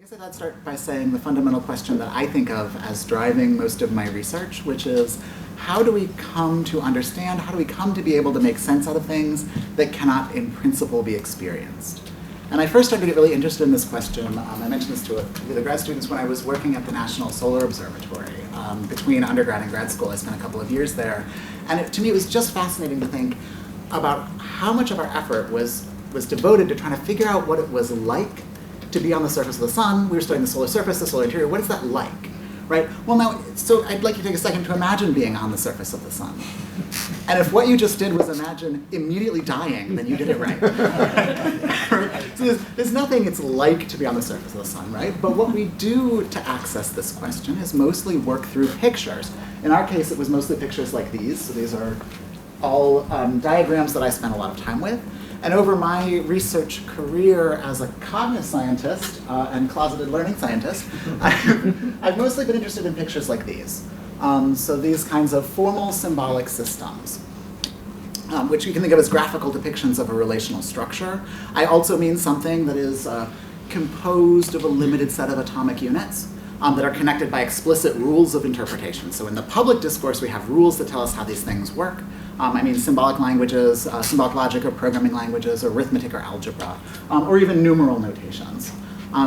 guess I'd start by saying the fundamental question that I think of as driving most of my research, which is how do we come to understand, how do we come to be able to make sense out of things that cannot in principle be experienced? And I first started to get really interested in this question, I mentioned this to the grad students when I was working at the National Solar Observatory. Between undergrad and grad school, I spent a couple of years there. And to me, it was just fascinating to think about how much of our effort was devoted to trying to figure out what it was like to be on the surface of the sun. We were studying the solar surface, the solar interior. What is that like, right? Well, now, so I'd like you to take a second to imagine being on the surface of the sun. And if what you just did was imagine immediately dying, then you did it right. So there's nothing it's like to be on the surface of the sun, right? But what we do to access this question is mostly work through pictures. In our case, it was mostly pictures like these. So these are all diagrams that I spent a lot of time with. And over my research career as a cognitive scientist and closeted learning scientist, I've mostly been interested in pictures like these. So these kinds of formal symbolic systems, which you can think of as graphical depictions of a relational structure. I also mean something that is composed of a limited set of atomic units that are connected by explicit rules of interpretation. So in the public discourse, we have rules that tell us how these things work. I mean symbolic languages, symbolic logic or programming languages, or arithmetic or algebra, or even numeral notations.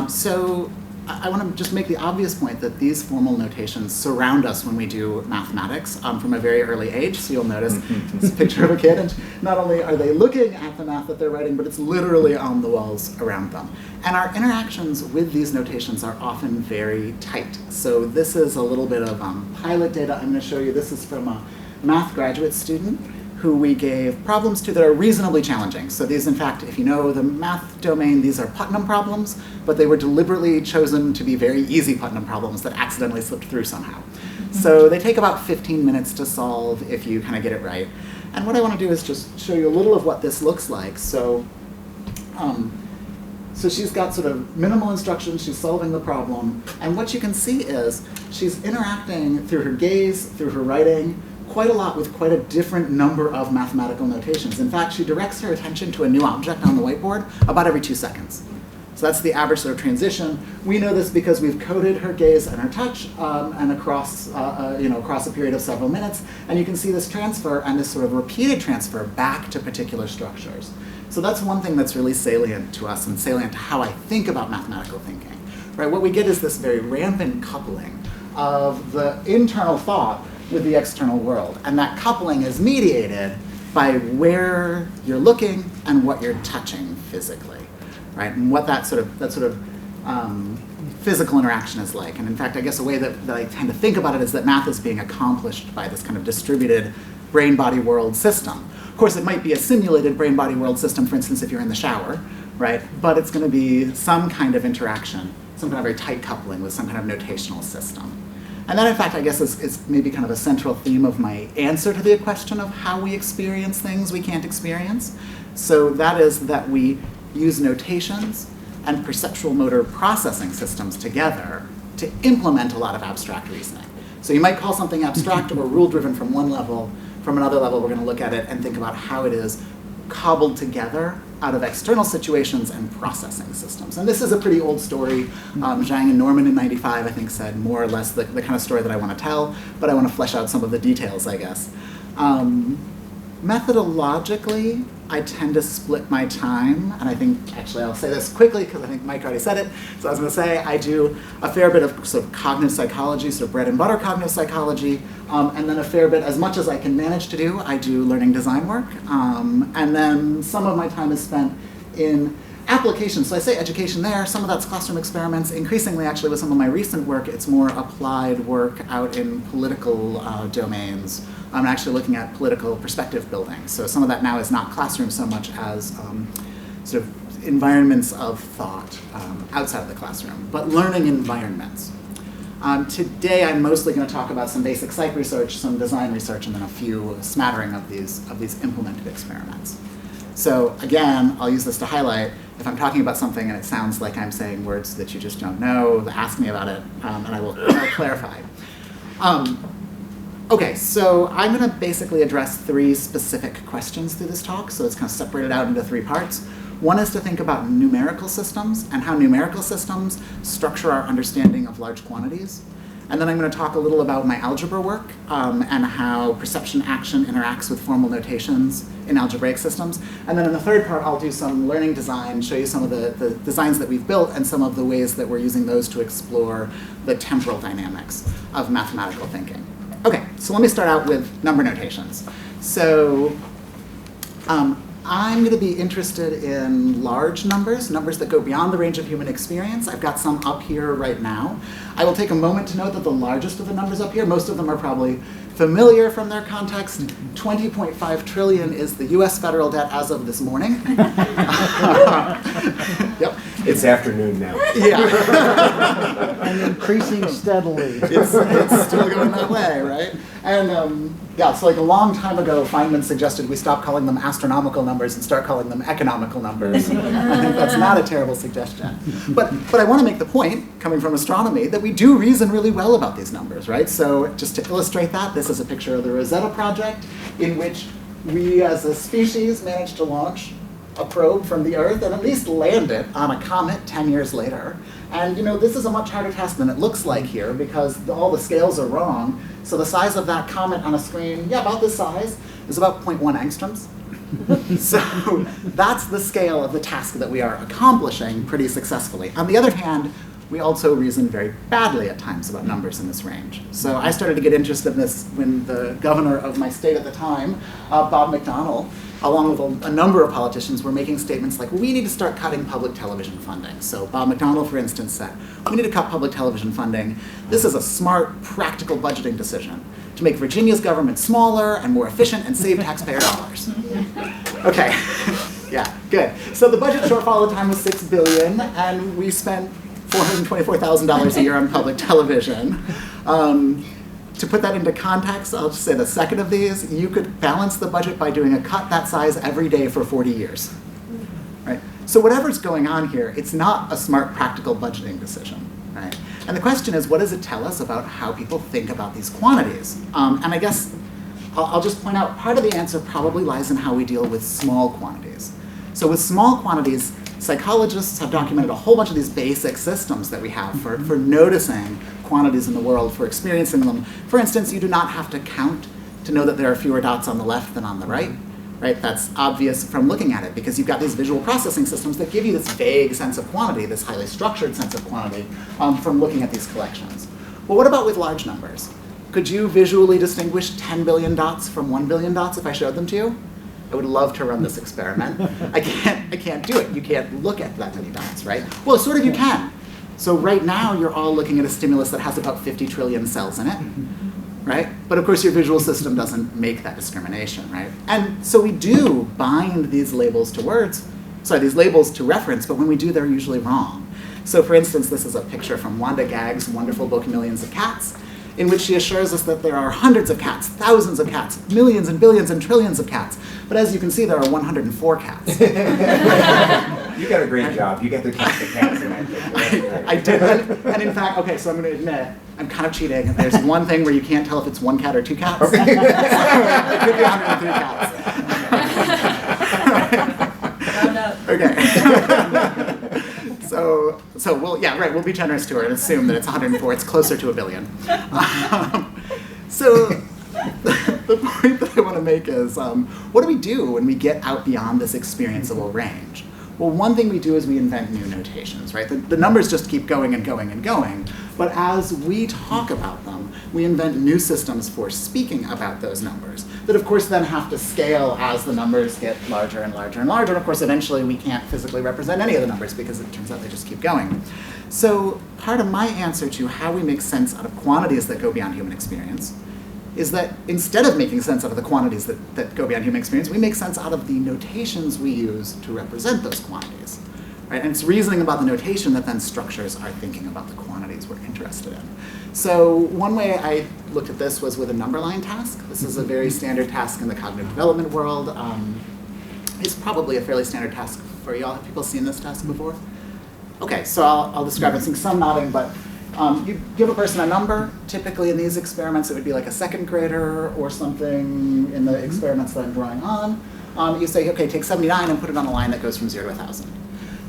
So I want to just make the obvious point that these formal notations surround us when we do mathematics from a very early age. So you'll notice this picture of a kid, and not only are they looking at the math that they're writing, but it's literally on the walls around them. And our interactions with these notations are often very tight. So this is a little bit of pilot data I'm going to show you. This is from a math graduate student who we gave problems to that are reasonably challenging. So these, in fact, if you know the math domain, these are Putnam problems, but they were deliberately chosen to be very easy Putnam problems that accidentally slipped through somehow. So they take about 15 minutes to solve if you kind of get it right. And what I want to do is just show you a little of what this looks like. So she's got sort of minimal instructions, she's solving the problem, and what you can see is she's interacting through her gaze, through her writing, quite a lot with quite a different number of mathematical notations. In fact, she directs her attention to a new object on the whiteboard about every 2 seconds. So that's the average sort of transition. We know this because we've coded her gaze and her touch and across a period of several minutes, and you can see this transfer and this sort of repeated transfer back to particular structures. So that's one thing that's really salient to us and salient to how I think about mathematical thinking. Right? What we get is this very rampant coupling of the internal thought with the external world. And that coupling is mediated by where you're looking and what you're touching physically, right? And what that sort of physical interaction is like. And in fact, I guess a way that I tend to think about it is that math is being accomplished by this kind of distributed brain-body-world system. Of course, it might be a simulated brain-body-world system, for instance, if you're in the shower, right? But it's going to be some kind of interaction, some kind of very tight coupling with some kind of notational system. And that, in fact, I guess is maybe kind of a central theme of my answer to the question of how we experience things we can't experience. So that is that we use notations and perceptual motor processing systems together to implement a lot of abstract reasoning. So you might call something abstract or rule-driven from one level. From another level, we're going to look at it and think about how it is cobbled together out of external situations and processing systems. And this is a pretty old story. Zhang and Norman in '95, I think, said more or less the kind of story that I want to tell, but I want to flesh out some of the details, I guess. Methodologically, I tend to split my time, and I think, actually I'll say this quickly because I think Mike already said it. So I was going to say I do a fair bit of sort of cognitive psychology, sort of bread and butter cognitive psychology, and then a fair bit, as much as I can manage to do, I do learning design work, and then some of my time is spent in applications. So I say education there, some of that's classroom experiments. Increasingly, actually, with some of my recent work, it's more applied work out in political domains. I'm actually looking at political perspective building. So some of that now is not classroom so much as sort of environments of thought outside of the classroom, but learning environments. Today, I'm mostly going to talk about some basic psych research, some design research, and then a smattering of these implemented experiments. So again, I'll use this to highlight, if I'm talking about something and it sounds like I'm saying words that you just don't know, ask me about it, and I'll clarify. Okay, so I'm going to basically address 3 specific questions through this talk, so it's kind of separated out into 3 parts. One is to think about numerical systems and how numerical systems structure our understanding of large quantities. And then I'm going to talk a little about my algebra work and how perception action interacts with formal notations in algebraic systems. And then in the third part, I'll do some learning design, show you some of the designs that we've built and some of the ways that we're using those to explore the temporal dynamics of mathematical thinking. Okay, so let me start out with number notations. So I'm going to be interested in large numbers, numbers that go beyond the range of human experience. I've got some up here right now. I will take a moment to note that the largest of the numbers up here, most of them are probably familiar from their context. 20.5 trillion is the US federal debt as of this morning. Yep. It's afternoon now. Yeah. And increasing steadily. It's still going that way, right? And yeah, so like a long time ago, Feynman suggested we stop calling them astronomical numbers and start calling them economical numbers. I think that's not a terrible suggestion. But I want to make the point, coming from astronomy, that we do reason really well about these numbers, right? So just to illustrate that, this is a picture of the Rosetta project in which we as a species managed to launch a probe from the Earth and at least land it on a comet 10 years later. And you know, this is a much harder task than it looks like here because all the scales are wrong. So the size of that comet on a screen, yeah, about this size, is about 0.1 angstroms. So that's the scale of the task that we are accomplishing pretty successfully. On the other hand, we also reason very badly at times about numbers in this range. So I started to get interested in this when the governor of my state at the time, Bob McDonnell, along with a number of politicians, were making statements like, we need to start cutting public television funding. So Bob McDonnell, for instance, said, we need to cut public television funding. This is a smart, practical budgeting decision to make Virginia's government smaller and more efficient and save taxpayer dollars. Okay, yeah, good. So the budget shortfall at the time was $6 billion, and we spent $424,000 a year on public television. To put that into context, I'll just say the second of these, you could balance the budget by doing a cut that size every day for 40 years. Right? So whatever's going on here, it's not a smart, practical budgeting decision. Right? And the question is, what does it tell us about how people think about these quantities? And I guess I'll just point out, part of the answer probably lies in how we deal with small quantities. So with small quantities, psychologists have documented a whole bunch of these basic systems that we have for noticing quantities in the world, for experiencing them. For instance, you do not have to count to know that there are fewer dots on the left than on the right. Right? That's obvious from looking at it because you've got these visual processing systems that give you this vague sense of quantity, this highly structured sense of quantity from looking at these collections. Well, what about with large numbers? Could you visually distinguish 10 billion dots from 1 billion dots if I showed them to you? I would love to run this experiment. I can't do it. You can't look at that many dots, right? Well, sort of you can. So right now, you're all looking at a stimulus that has about 50 trillion cells in it, right? But of course, your visual system doesn't make that discrimination, right? And so we do bind these labels to words, these labels to reference, but when we do, they're usually wrong. So for instance, this is a picture from Wanda Gagg's wonderful book, Millions of Cats, in which she assures us that there are hundreds of cats, thousands of cats, millions and billions and trillions of cats. But as you can see, there are 104 cats. You got a great job. You get to count the cats in that picture. I did. And in fact, okay, so I'm going to admit, I'm kind of cheating. There's one thing where you can't tell if it's one cat or two cats. It could be 103 cats. Okay. So we'll be generous to her and assume that it's 104. It's closer to 1 billion. So the point that I want to make is, what do we do when we get out beyond this experienceable range? Well, one thing we do is we invent new notations, right? The numbers just keep going and going and going, but as we talk about them, we invent new systems for speaking about those numbers that of course then have to scale as the numbers get larger and larger and larger, and of course eventually we can't physically represent any of the numbers because it turns out they just keep going. So part of my answer to how we make sense out of quantities that go beyond human experience is that instead of making sense out of the quantities that go beyond human experience, we make sense out of the notations we use to represent those quantities. Right? And it's reasoning about the notation that then structures our thinking about the quantities we're interested in. So one way I looked at this was with a number line task. This is a very standard task in the cognitive development world. It's probably a fairly standard task for y'all. Have people seen this task before? Okay, so I'll describe it. Seeing some nodding, but You give a person a number. Typically in these experiments, it would be like a second grader or something in the experiments that I'm drawing on. You say, okay, take 79 and put it on a line that goes from 0 to 1,000.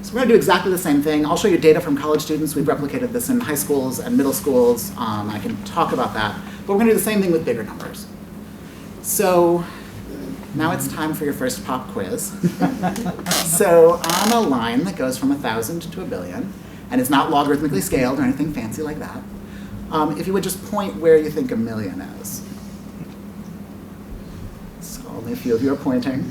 So we're going to do exactly the same thing. I'll show you data from college students. We've replicated this in high schools and middle schools. I can talk about that. But we're going to do the same thing with bigger numbers. So now it's time for your first pop quiz. So on a line that goes from 1,000 to 1 billion, and it's not logarithmically scaled or anything fancy like that, if you would just point where you think 1 million is. So only a few of you are pointing.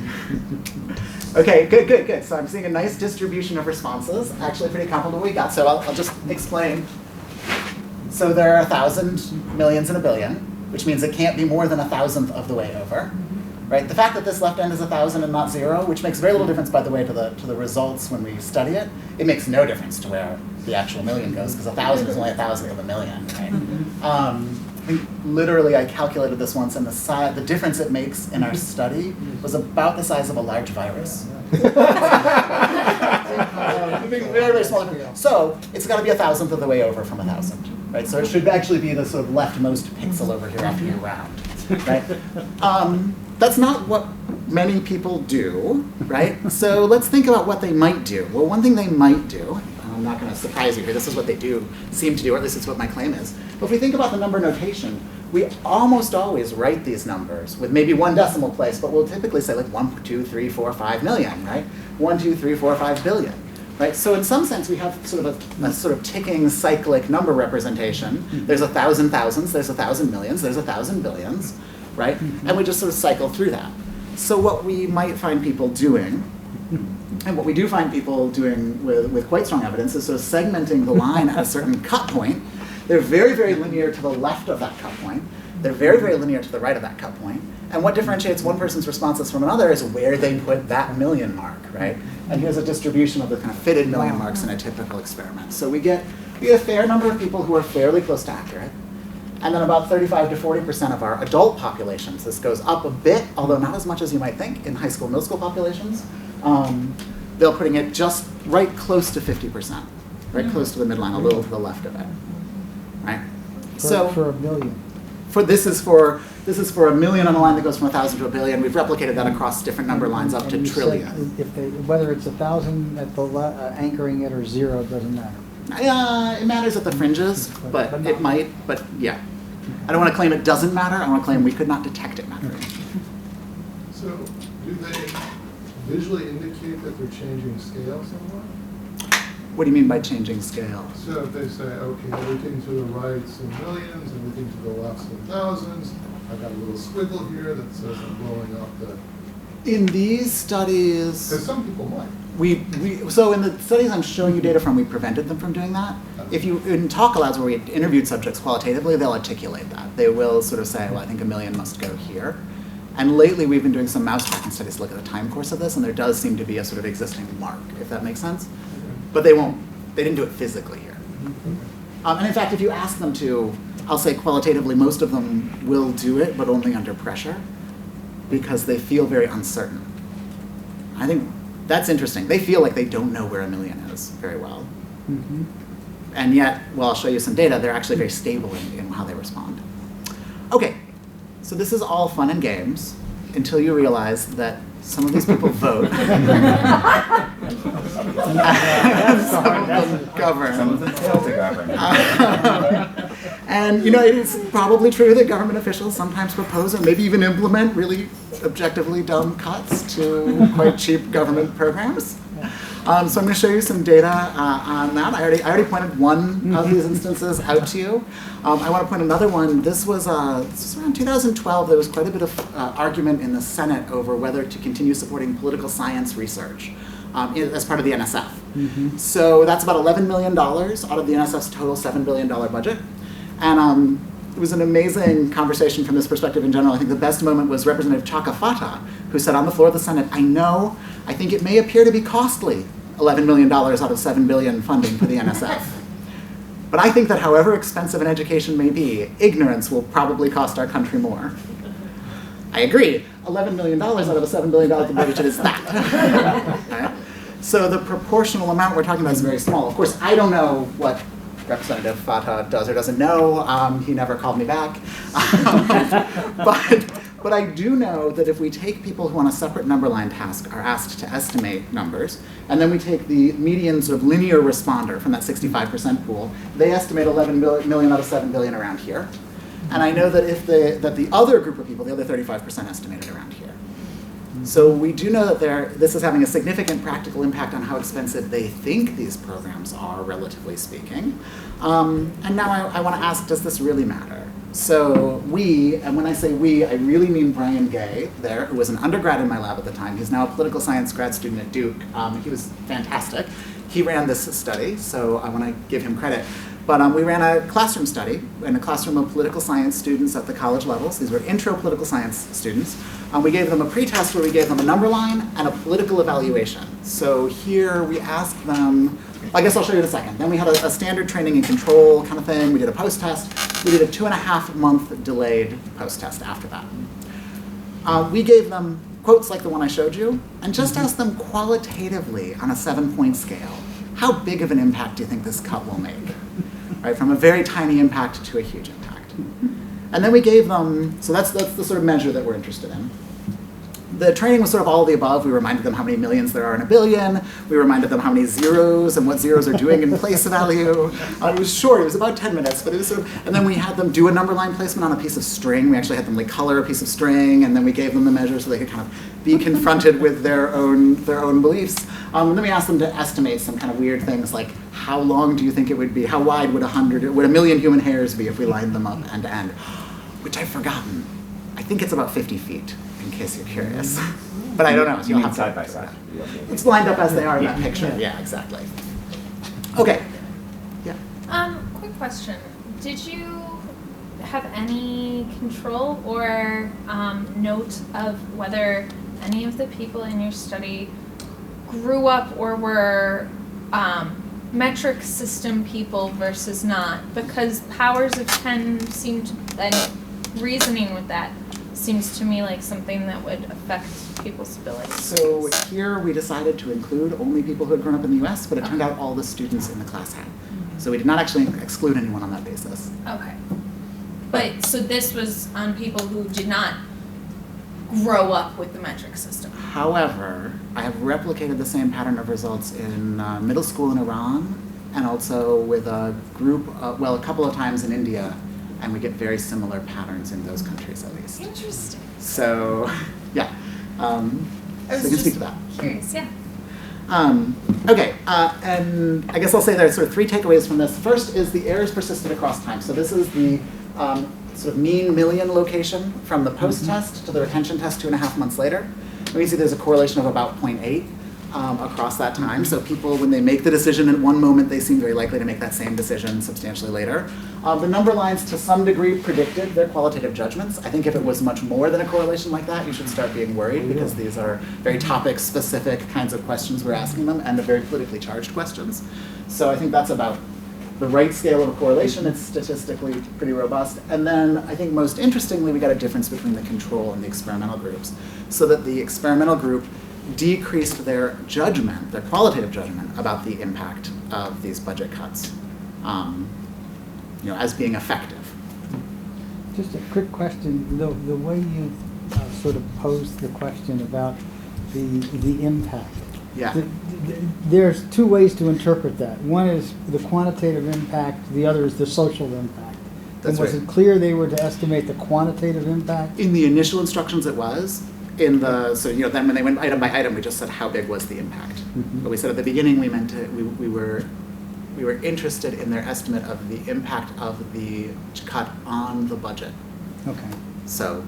Okay, good. So I'm seeing a nice distribution of responses, actually pretty comparable to what we got. So I'll just explain. So there are 1,000 millions and 1 billion, which means it can't be more than 1,000th of the way over. Right? The fact that this left end is 1,000 and not 0, which makes very little difference, by the way, to the results when we study it. It makes no difference to where the actual million goes, because 1,000 is only 1,000th of a million. Right? Literally, I calculated this once, and the difference it makes in our study was about the size of a large virus. Very, very small. So it's got to be 1,000th of the way over from 1,000. Right? So it should actually be the sort of leftmost pixel over here after you round. Right? That's not what many people do, right? So let's think about what they might do. Well, one thing they might do, and I'm not going to surprise you here, this is what they do seem to do, or at least it's what my claim is. But if we think about the number notation, we almost always write these numbers with maybe one decimal place, but we'll typically say like 1, 2, 3, 4, 5 million, right? 1, 2, 3, 4, 5 billion. Right? So in some sense, we have sort of a sort of ticking cyclic number representation. There's 1,000 thousands, there's 1,000 millions, there's 1,000 billions, right? And we just sort of cycle through that. So what we might find people doing, and what we do find people doing with quite strong evidence, is sort of segmenting the line at a certain cut point. They're very, very linear to the left of that cut point. They're very, very linear to the right of that cut point. And what differentiates one person's responses from another is where they put that million mark, right? And here's a distribution of the kind of fitted million marks in a typical experiment. So we get a fair number of people who are fairly close to accurate. And then about 35 to 40% of our adult populations. This goes up a bit, although not as much as you might think in high school, middle school populations. They're putting it just right close to 50%, right close to the midline, a little to the left of it, right? For 1 million. This is for 1 million on a line that goes from 1,000 to 1 billion. We've replicated that across different number lines up to trillion. Whether it's 1,000 at the anchoring it or 0, it doesn't matter. It matters at the fringes, but it might. But yeah, I don't want to claim it doesn't matter. I want to claim we could not detect it mattering. So, do they visually indicate that they're changing scale somewhat? What do you mean by changing scale? So if they say, okay, everything to the right's in millions, everything to the left's in thousands, I've got a little squiggle here that says I'm blowing up the... In these studies... Because some people might. So in the studies I'm showing you data from, we prevented them from doing that. If you, in talk alouds where we interviewed subjects qualitatively, they'll articulate that. They will sort of say, well, I think 1 million must go here. And lately we've been doing some mouse tracking studies to look at the time course of this, and there does seem to be a sort of existing mark, if that makes sense. But they didn't do it physically here. And in fact, if you ask them to, I'll say qualitatively, most of them will do it, but only under pressure, because they feel very uncertain. I think that's interesting. They feel like they don't know where 1 million is very well. Mm-hmm. And yet, well, I'll show you some data, they're actually very stable in how they respond. Okay, so this is all fun and games until you realize that some of these people vote. Some of them govern. Some of them fail to govern. And you know, it is probably true that government officials sometimes propose or maybe even implement really objectively dumb cuts to quite cheap government programs. So I'm going to show you some data on that. I already pointed one of these instances out to you. I want to point another one. This was around 2012. There was quite a bit of argument in the Senate over whether to continue supporting political science research as part of the NSF. Mm-hmm. So that's about $11 million out of the NSF's total $7 billion budget. And it was an amazing conversation from this perspective in general. I think the best moment was Representative Chaka Fata, who said on the floor of the Senate, I think it may appear to be costly, $11 million out of $7 billion funding for the NSF. But I think that however expensive an education may be, ignorance will probably cost our country more. I agree. $11 million out of a $7 billion budget is that. Right? So the proportional amount we're talking about is very small. Of course, I don't know what Representative Fatah does or doesn't know. He never called me back. But I do know that if we take people who on a separate number line task are asked to estimate numbers, and then we take the median sort of linear responder from that 65% pool, they estimate 11 million out of 7 billion around here. And I know that that the other group of people, the other 35%, estimated around here. So we do know that this is having a significant practical impact on how expensive they think these programs are, relatively speaking. And now I want to ask, does this really matter? So we, and when I say we, I really mean Brian Gay there, who was an undergrad in my lab at the time. He's now a political science grad student at Duke. He was fantastic. He ran this study, so I want to give him credit. But we ran a classroom study in a classroom of political science students at the college levels. These were intro political science students. We gave them a pretest where we gave them a number line and a political evaluation. So here we asked them, I guess I'll show you in a second. Then we had a standard training and control kind of thing. We did a post-test. We did a 2.5-month delayed post-test after that. We gave them quotes like the one I showed you and just asked them qualitatively on a 7-point scale, how big of an impact do you think this cut will make? Right, from a very tiny impact to a huge impact. And then we gave them, so that's the sort of measure that we're interested in. The training was sort of all of the above. We reminded them how many millions there are in a billion. We reminded them how many zeros and what zeros are doing in place value. It was short, it was about 10 minutes, but it was sort of, and then we had them do a number line placement on a piece of string. We actually had them like color a piece of string, and then we gave them the measure so they could kind of be confronted with their own beliefs. And then we asked them to estimate some kind of weird things like, how long do you think it would be? How wide would a million human hairs be if we lined them up end to end? Which I've forgotten. I think it's about 50 feet, in case you're curious. But I don't know. So You you'll mean have to side by side? It's lined up as they are in that picture. Yeah, exactly. Okay. Yeah. Quick question. Did you have any control or note of whether any of the people in your study grew up or were metric system people versus not? Because powers of 10 seem to, and reasoning with that seems to me like something that would affect people's abilities. So here we decided to include only people who had grown up in the US, but it turned out all the students in the class had. So we did not actually exclude anyone on that basis. Okay. But, so this was on people who did not grow up with the metric system. However, I have replicated the same pattern of results in middle school in Iran, and also with a group, a couple of times in India, and we get very similar patterns in those countries at least. Interesting. So, yeah. I was so you can just speak to that. curious, yeah. Okay, and I guess I'll say there are sort of 3 takeaways from this. First is the errors persisted across time. So this is the sort of mean million location from the post-test to the retention test 2.5 months later. And we see there's a correlation of about 0.8 across that time. So people, when they make the decision in one moment, they seem very likely to make that same decision substantially later. The number lines to some degree predicted their qualitative judgments. I think if it was much more than a correlation like that, you should start being worried because these are very topic-specific kinds of questions we're asking them and they're very politically charged questions. So I think that's about the right scale of a correlation. It's statistically pretty robust. And then I think most interestingly, we got a difference between the control and the experimental groups. So that the experimental group decreased their judgment, their qualitative judgment about the impact of these budget cuts, as being effective. Just a quick question, the way you sort of posed the question about the impact. Yeah. There's 2 ways to interpret that. One is the quantitative impact, the other is the social impact. That's and was right. it clear they were to estimate the quantitative impact? In the initial instructions it was. Then when they went item by item, we just said how big was the impact. Mm-hmm. But we said at the beginning we were interested in their estimate of the impact of the cut on the budget. Okay. So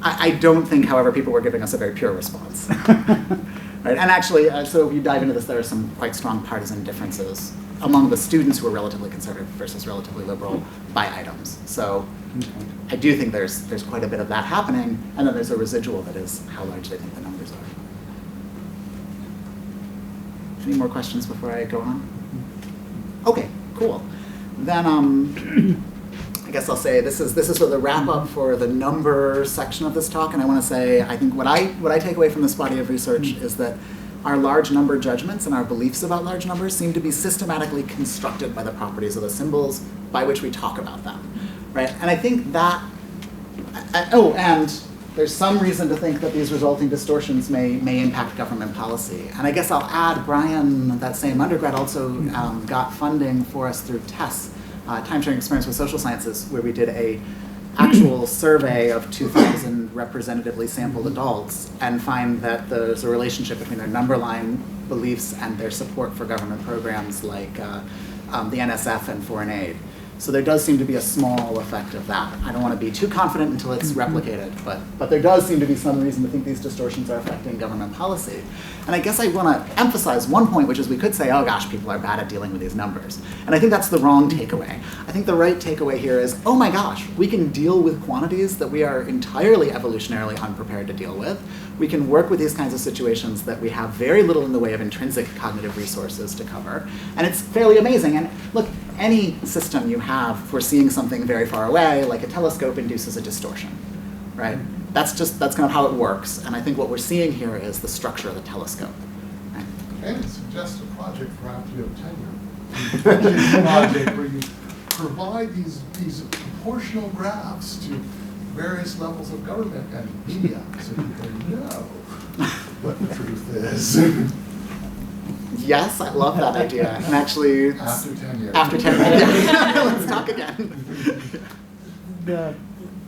I don't think, however, people were giving us a very pure response. Right? And actually, so if you dive into this, there are some quite strong partisan differences among the students who are relatively conservative versus relatively liberal by items. So Okay. I do think there's quite a bit of that happening, and then there's a residual that is how large they think the numbers are. Any more questions before I go on? Okay, cool. Then I guess I'll say this is sort of the wrap up for the number section of this talk, and I want to say I think what I take away from this body of research is that our large number judgments and our beliefs about large numbers seem to be systematically constructed by the properties of the symbols by which we talk about them, right? And I think that, and there's some reason to think that these resulting distortions may impact government policy. And I guess I'll add, Brian, that same undergrad, also got funding for us through TESS, Time Sharing Experience with Social Sciences, where we did a actual survey of 2,000 representatively sampled adults and find that there's a relationship between their number line beliefs and their support for government programs like the NSF and foreign aid. So there does seem to be a small effect of that. I don't want to be too confident until it's replicated, but there does seem to be some reason to think these distortions are affecting government policy. And I guess I want to emphasize one point, which is we could say, oh gosh, people are bad at dealing with these numbers. And I think that's the wrong takeaway. I think the right takeaway here is, oh my gosh, we can deal with quantities that we are entirely evolutionarily unprepared to deal with. We can work with these kinds of situations that we have very little in the way of intrinsic cognitive resources to cover. And it's fairly amazing. And look, any system you have for seeing something very far away, like a telescope, induces a distortion, right? That's kind of how it works. And I think what we're seeing here is the structure of the telescope. Right? And it suggests a project for after you have tenure. A project where you provide these proportional graphs to various levels of government and media so you can know what the truth is. Yes, I love that idea. And actually, After 10 years. After 10 years. Let's talk again.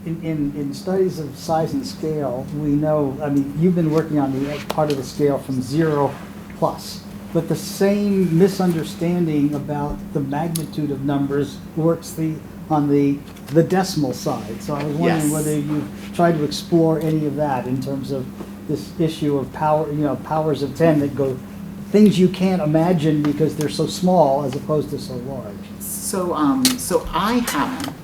In studies of size and scale, we know, I mean, you've been working on the part of the scale from 0 plus, but the same misunderstanding about the magnitude of numbers works on the decimal side. So I was wondering Yes. whether you tried to explore any of that in terms of this issue of power, powers of 10 that go, things you can't imagine because they're so small as opposed to so large. So I haven't.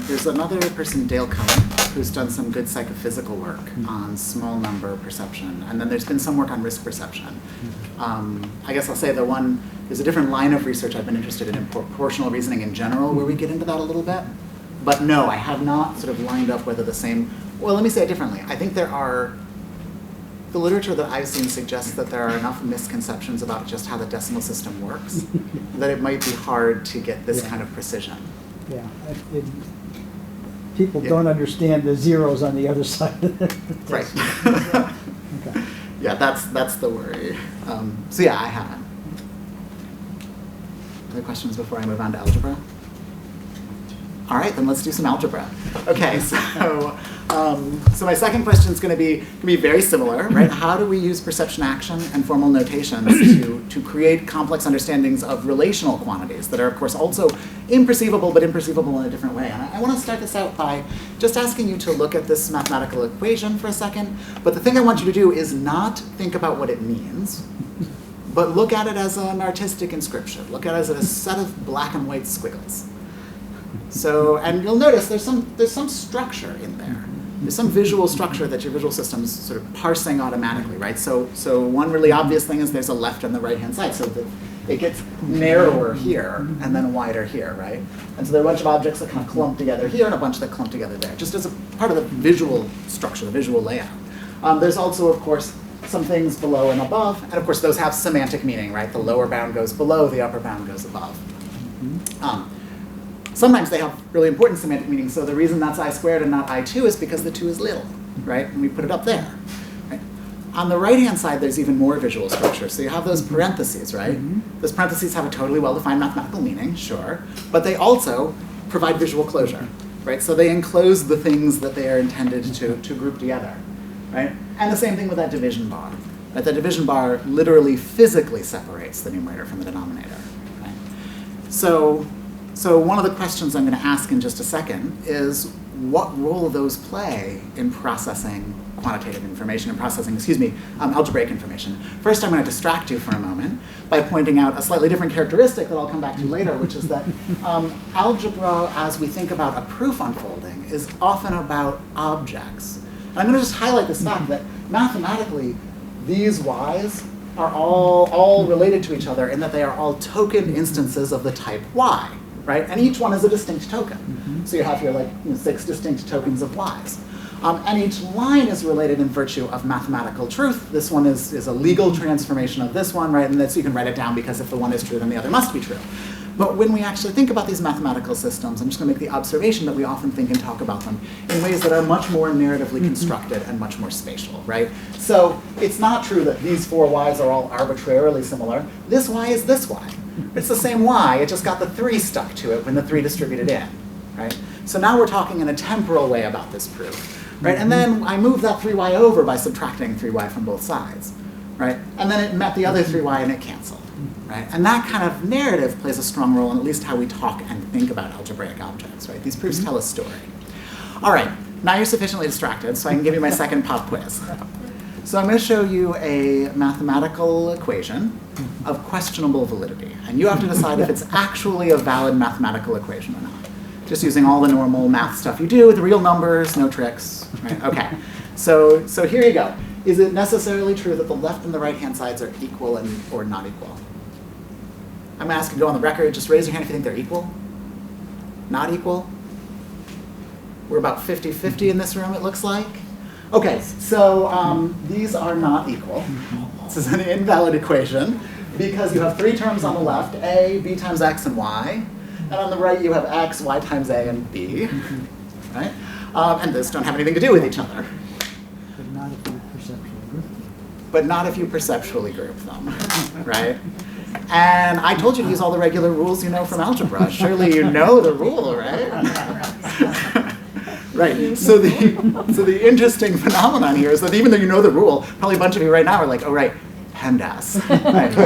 There's another person, Dale Cohen, who's done some good psychophysical work on small number perception, and then there's been some work on risk perception. I guess I'll say there's a different line of research I've been interested in proportional reasoning in general, where we get into that a little bit. But no, I have not sort of lined up whether the same, well, let me say it differently. I think the literature that I've seen suggests that there are enough misconceptions about just how the decimal system works that it might be hard to get this kind of precision. Yeah, people don't understand the zeros on the other side of the Right. decimal. Okay. Yeah, that's the worry. So yeah, I haven't. Other questions before I move on to algebra? All right, then let's do some algebra. Okay, so my second question is going to be very similar, right? How do we use perception action and formal notations to create complex understandings of relational quantities that are, of course, also imperceivable, but imperceivable in a different way? And I want to start this out by just asking you to look at this mathematical equation for a second. But the thing I want you to do is not think about what it means, but look at it as an artistic inscription. Look at it as a set of black and white squiggles. So, and you'll notice there's some structure in there. There's some visual structure that your visual system's sort of parsing automatically, right? So one really obvious thing is there's a left and the right-hand side, so that it gets narrower here and then wider here, right? And so there are a bunch of objects that kind of clump together here and a bunch that clump together there, just as a part of the visual structure, the visual layout. There's also, of course, some things below and above, and of course those have semantic meaning, right? The lower bound goes below, the upper bound goes above. Sometimes they have really important semantic meaning, so the reason that's I squared and not I2 is because the 2 is little, right? And we put it up there. Right? On the right-hand side, there's even more visual structure. So you have those parentheses, right? Those parentheses have a totally well-defined mathematical meaning, sure, but they also provide visual closure, right? So they enclose the things that they are intended to group together, right? And the same thing with that division bar. Right? The division bar literally physically separates the numerator from the denominator, right? So one of the questions I'm going to ask in just a second is what role those play in processing quantitative information, algebraic information. First, I'm going to distract you for a moment by pointing out a slightly different characteristic that I'll come back to later, which is that algebra, as we think about a proof unfolding, is often about objects. And I'm going to just highlight this fact that mathematically, these y's are all related to each other in that they are all token instances of the type y. Right? And each one is a distinct token. So you have here like 6 distinct tokens of y's. And each line is related in virtue of mathematical truth. This one is a legal transformation of this one, right? And that's, you can write it down because if the one is true, then the other must be true. But when we actually think about these mathematical systems, I'm just going to make the observation that we often think and talk about them in ways that are much more narratively constructed and much more spatial, right? So it's not true that these 4 y's are all arbitrarily similar. This y is this y. It's the same y, it just got the 3 stuck to it when the 3 distributed in, right? So now we're talking in a temporal way about this proof, right? And then I move that 3y over by subtracting 3y from both sides, right? And then it met the other 3y and it canceled. Right? And that kind of narrative plays a strong role in at least how we talk and think about algebraic objects. Right? These proofs tell a story. All right, now you're sufficiently distracted, so I can give you my second pop quiz. So I'm going to show you a mathematical equation of questionable validity. And you have to decide if it's actually a valid mathematical equation or not. Just using all the normal math stuff you do with real numbers, no tricks. Right? Okay, so here you go. Is it necessarily true that the left and the right-hand sides are equal or not equal? I'm going to ask you to go on the record. Just raise your hand if you think they're equal. Not equal? We're about 50-50 in this room, it looks like. Okay, so these are not equal. This is an invalid equation because you have 3 terms on the left, a, b times x, and y. And on the right, you have x, y times a, and b. Right? And those don't have anything to do with each other. But not if you perceptually group them. But not if you perceptually group them, right? And I told you to use all the regular rules you know from algebra. Surely you know the rule, right? Right. So the interesting phenomenon here is that even though you know the rule, probably a bunch of you right now are like, oh right, PEMDAS. Right?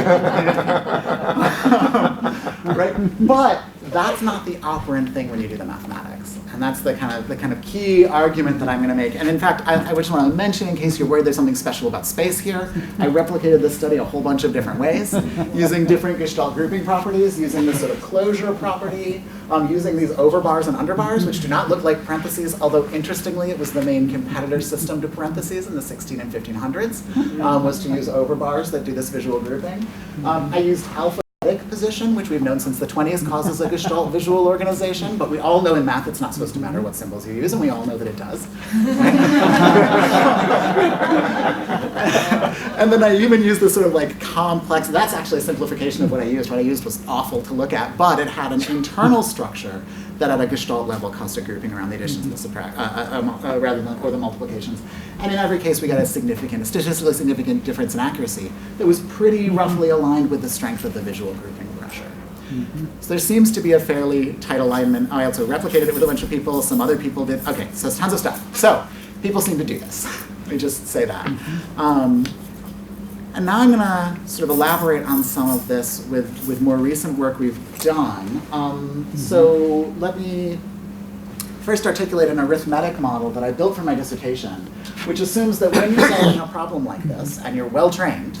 Right? But that's not the operant thing when you do the mathematics. And that's the kind of key argument that I'm going to make. And in fact, I just want to mention, in case you're worried there's something special about space here, I replicated this study a whole bunch of different ways, using different Gestalt grouping properties, using this sort of closure property, using these overbars and underbars, which do not look like parentheses, although interestingly, it was the main competitor system to parentheses in the 16 and 1500s, was to use overbars that do this visual grouping. I used alpha position, which we've known since the 20s causes a Gestalt visual organization, but we all know in math it's not supposed to matter what symbols you use, and we all know that it does. And then I even used this sort of like complex, that's actually a simplification of what I used. What I used was awful to look at, but it had an internal structure that at a Gestalt level caused a grouping around the additions and the rather than or the multiplications. And in every case, we got a statistically significant difference in accuracy that was pretty roughly aligned with the strength of the visual grouping pressure. So there seems to be a fairly tight alignment. I also replicated it with a bunch of people. Some other people did. Okay, so it's tons of stuff. So people seem to do this. Let me just say that. And now I'm going to sort of elaborate on some of this with more recent work we've done. So let me first articulate an arithmetic model that I built for my dissertation, which assumes that when you're solving a problem like this and you're well trained,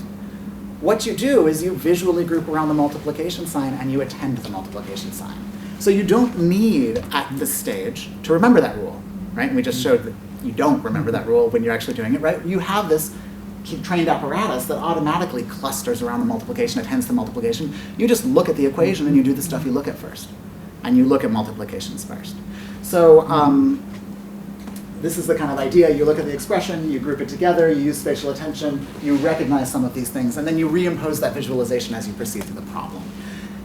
what you do is you visually group around the multiplication sign and you attend the multiplication sign. So you don't need at this stage to remember that rule, right? And we just showed that you don't remember that rule when you're actually doing it, right? You have this trained apparatus that automatically clusters around the multiplication, attends the multiplication. You just look at the equation and you do the stuff you look at first. And you look at multiplications first. So this is the kind of idea. You look at the expression, you group it together, you use spatial attention, you recognize some of these things, and then you reimpose that visualization as you proceed through the problem.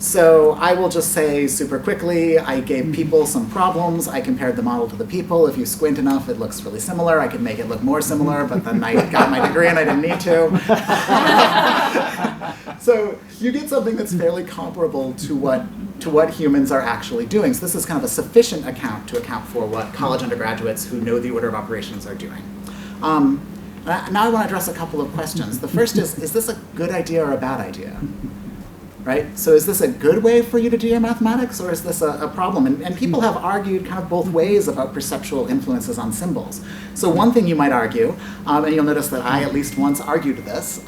So I will just say super quickly, I gave people some problems, I compared the model to the people. If you squint enough, it looks really similar. I could make it look more similar, but then I got my degree and I didn't need to. So you get something that's fairly comparable to what humans are actually doing. So this is kind of a sufficient account to account for what college undergraduates who know the order of operations are doing. Now I want to address a couple of questions. The first is this a good idea or a bad idea? Right? So is this a good way for you to do your mathematics, or is this a problem? And people have argued kind of both ways about perceptual influences on symbols. So one thing you might argue, and you'll notice that I at least once argued this,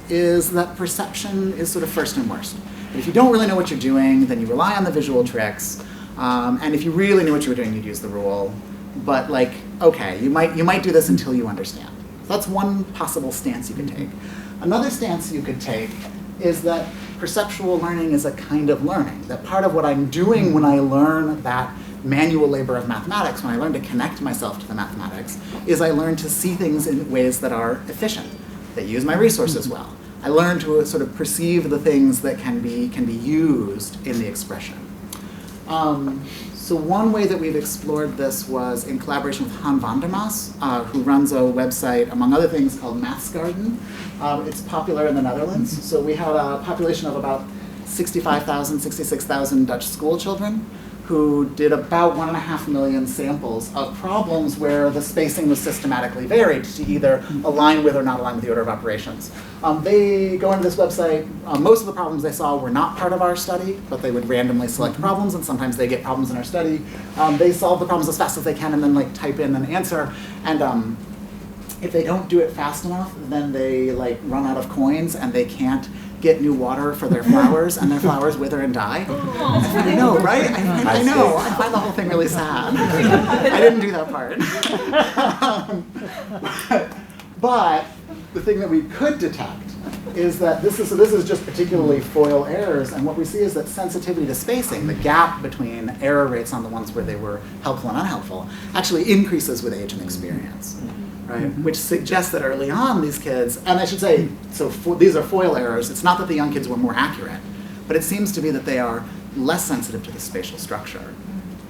is that perception is sort of first and worst. If you don't really know what you're doing, then you rely on the visual tricks. And if you really knew what you were doing, you'd use the rule. But like, okay, you might do this until you understand. So that's one possible stance you could take. Another stance you could take is that perceptual learning is a kind of learning. That part of what I'm doing when I learn that manual labor of mathematics, when I learned to connect myself to the mathematics, is I learned to see things in ways that are efficient, that use my resources well. I learned to sort of perceive the things that can be used in the expression. So one way that we've explored this was in collaboration with Han van der Maas, who runs a website, among other things, called Maths Garden. It's popular in the Netherlands. So we have a population of about 65,000, 66,000 Dutch school children who did about 1.5 million samples of problems where the spacing was systematically varied to either align with or not align with the order of operations. They go into this website. Most of the problems they saw were not part of our study, but they would randomly select problems, and sometimes they get problems in our study. They solve the problems as fast as they can and then like type in an answer. And if they don't do it fast enough, then they like run out of coins and they can't get new water for their flowers, and their flowers wither and die. I know, right? I know. I find the whole thing really sad. I didn't do that part. But the thing that we could detect is that this is just particularly foil errors, and what we see is that sensitivity to spacing, the gap between error rates on the ones where they were helpful and unhelpful, actually increases with age and experience. Right? Which suggests that early on these kids, and I should say, so these are foil errors. It's not that the young kids were more accurate, but it seems to be that they are less sensitive to the spatial structure,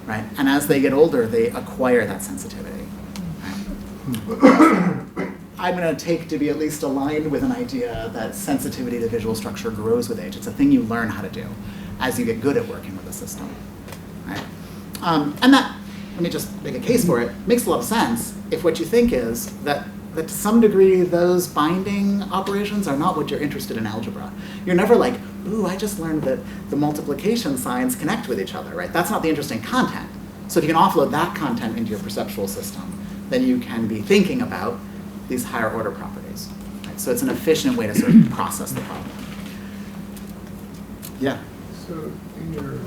right? And as they get older, they acquire that sensitivity. Right? I'm going to take to be at least aligned with an idea that sensitivity to visual structure grows with age. It's a thing you learn how to do as you get good at working with the system, right? And that, let me just make a case for it, makes a lot of sense if what you think is that to some degree those binding operations are not what you're interested in algebra. You're never like, ooh, I just learned that the multiplication signs connect with each other, right? That's not the interesting content. So if you can offload that content into your perceptual system, then you can be thinking about these higher order properties. Right? So it's an efficient way to sort of process the problem. Yeah? So in your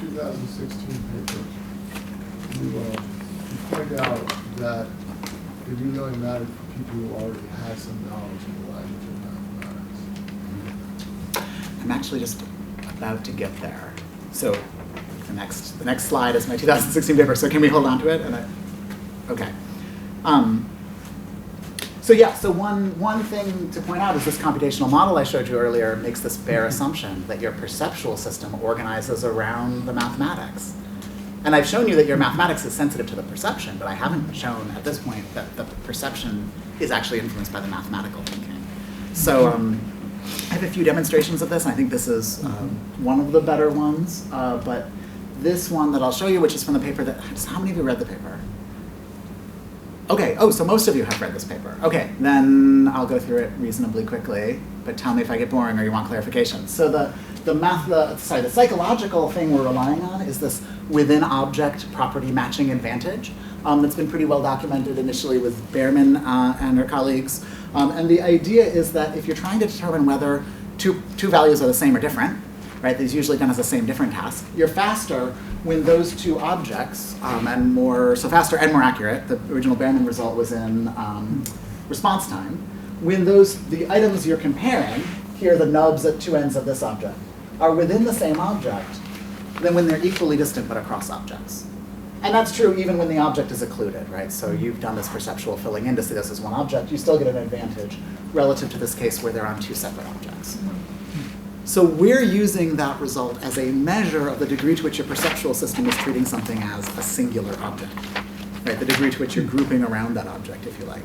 2016 paper, you point out that it really mattered for people who already had some knowledge of the language of mathematics. I'm actually just about to get there. So the next slide is my 2016 paper. So can we hold on to it? Okay. So yeah, so one thing to point out is this computational model I showed you earlier makes this bare assumption that your perceptual system organizes around the mathematics. And I've shown you that your mathematics is sensitive to the perception, but I haven't shown at this point that the perception is actually influenced by the mathematical thinking. So I have a few demonstrations of this, and I think this is one of the better ones. But this one that I'll show you, which is from the paper that, how many of you read the paper? Okay, oh, so most of you have read this paper. Okay, then I'll go through it reasonably quickly, but tell me if I get boring or you want clarification. So the psychological thing we're relying on is this within object property matching advantage that's been pretty well documented initially with Behrman and her colleagues. And the idea is that if you're trying to determine whether two values are the same or different, right, these usually done as the same different task, you're faster when those two objects, faster and more accurate. The original Behrman result was in response time. When the items you're comparing, here the nubs at two ends of this object, are within the same object than when they're equally distant but across objects. And that's true even when the object is occluded, right? So you've done this perceptual filling in to see this as one object, you still get an advantage relative to this case where they're on two separate objects. So we're using that result as a measure of the degree to which your perceptual system is treating something as a singular object, right? The degree to which you're grouping around that object, if you like.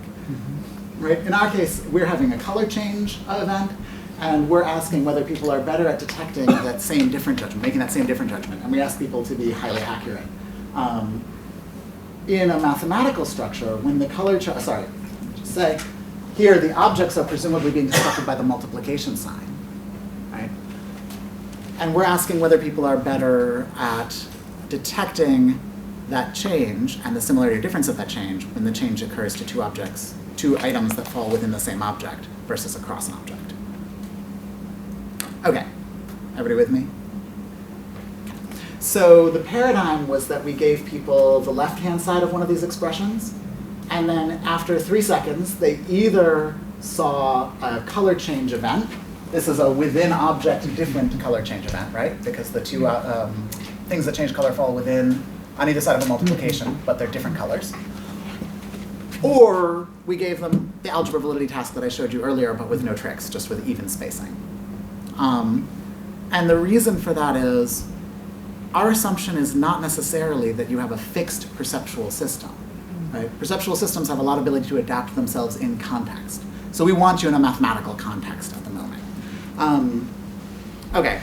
Right? In our case, we're having a color change event, and we're asking whether people are better at detecting that same different judgment, making that same different judgment, and we ask people to be highly accurate. In a mathematical structure, when the color here the objects are presumably being constructed by the multiplication sign. And we're asking whether people are better at detecting that change and the similarity or difference of that change when the change occurs to two items that fall within the same object versus across an object. Okay, everybody with me? So the paradigm was that we gave people the left-hand side of one of these expressions, and then after 3 seconds, they either saw a color change event. This is a within object different color change event, right? Because the two things that change color fall within on either side of a multiplication, but they're different colors. Or we gave them the algebra validity task that I showed you earlier, but with no tricks, just with even spacing. And the reason for that is our assumption is not necessarily that you have a fixed perceptual system. Right? Perceptual systems have a lot of ability to adapt themselves in context. So we want you in a mathematical context at the moment. Okay.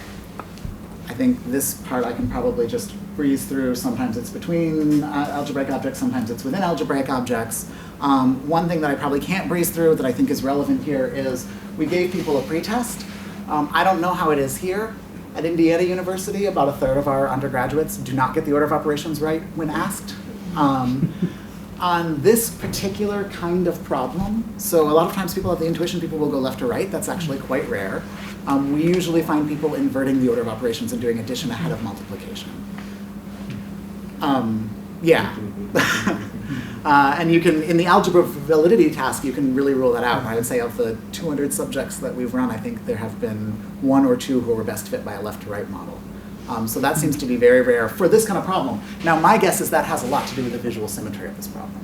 I think this part I can probably just breeze through. Sometimes it's between algebraic objects, sometimes it's within algebraic objects. One thing that I probably can't breeze through that I think is relevant here is we gave people a pretest. I don't know how it is here. At Indiana University, about a third of our undergraduates do not get the order of operations right when asked. On this particular kind of problem, so a lot of times people have the intuition people will go left or right. That's actually quite rare. We usually find people inverting the order of operations and doing addition ahead of multiplication. Yeah. And you can, in the algebra validity task, you can really rule that out. I would say of the 200 subjects that we've run, I think there have been 1 or 2 who were best fit by a left to right model. So that seems to be very rare for this kind of problem. Now, my guess is that has a lot to do with the visual symmetry of this problem.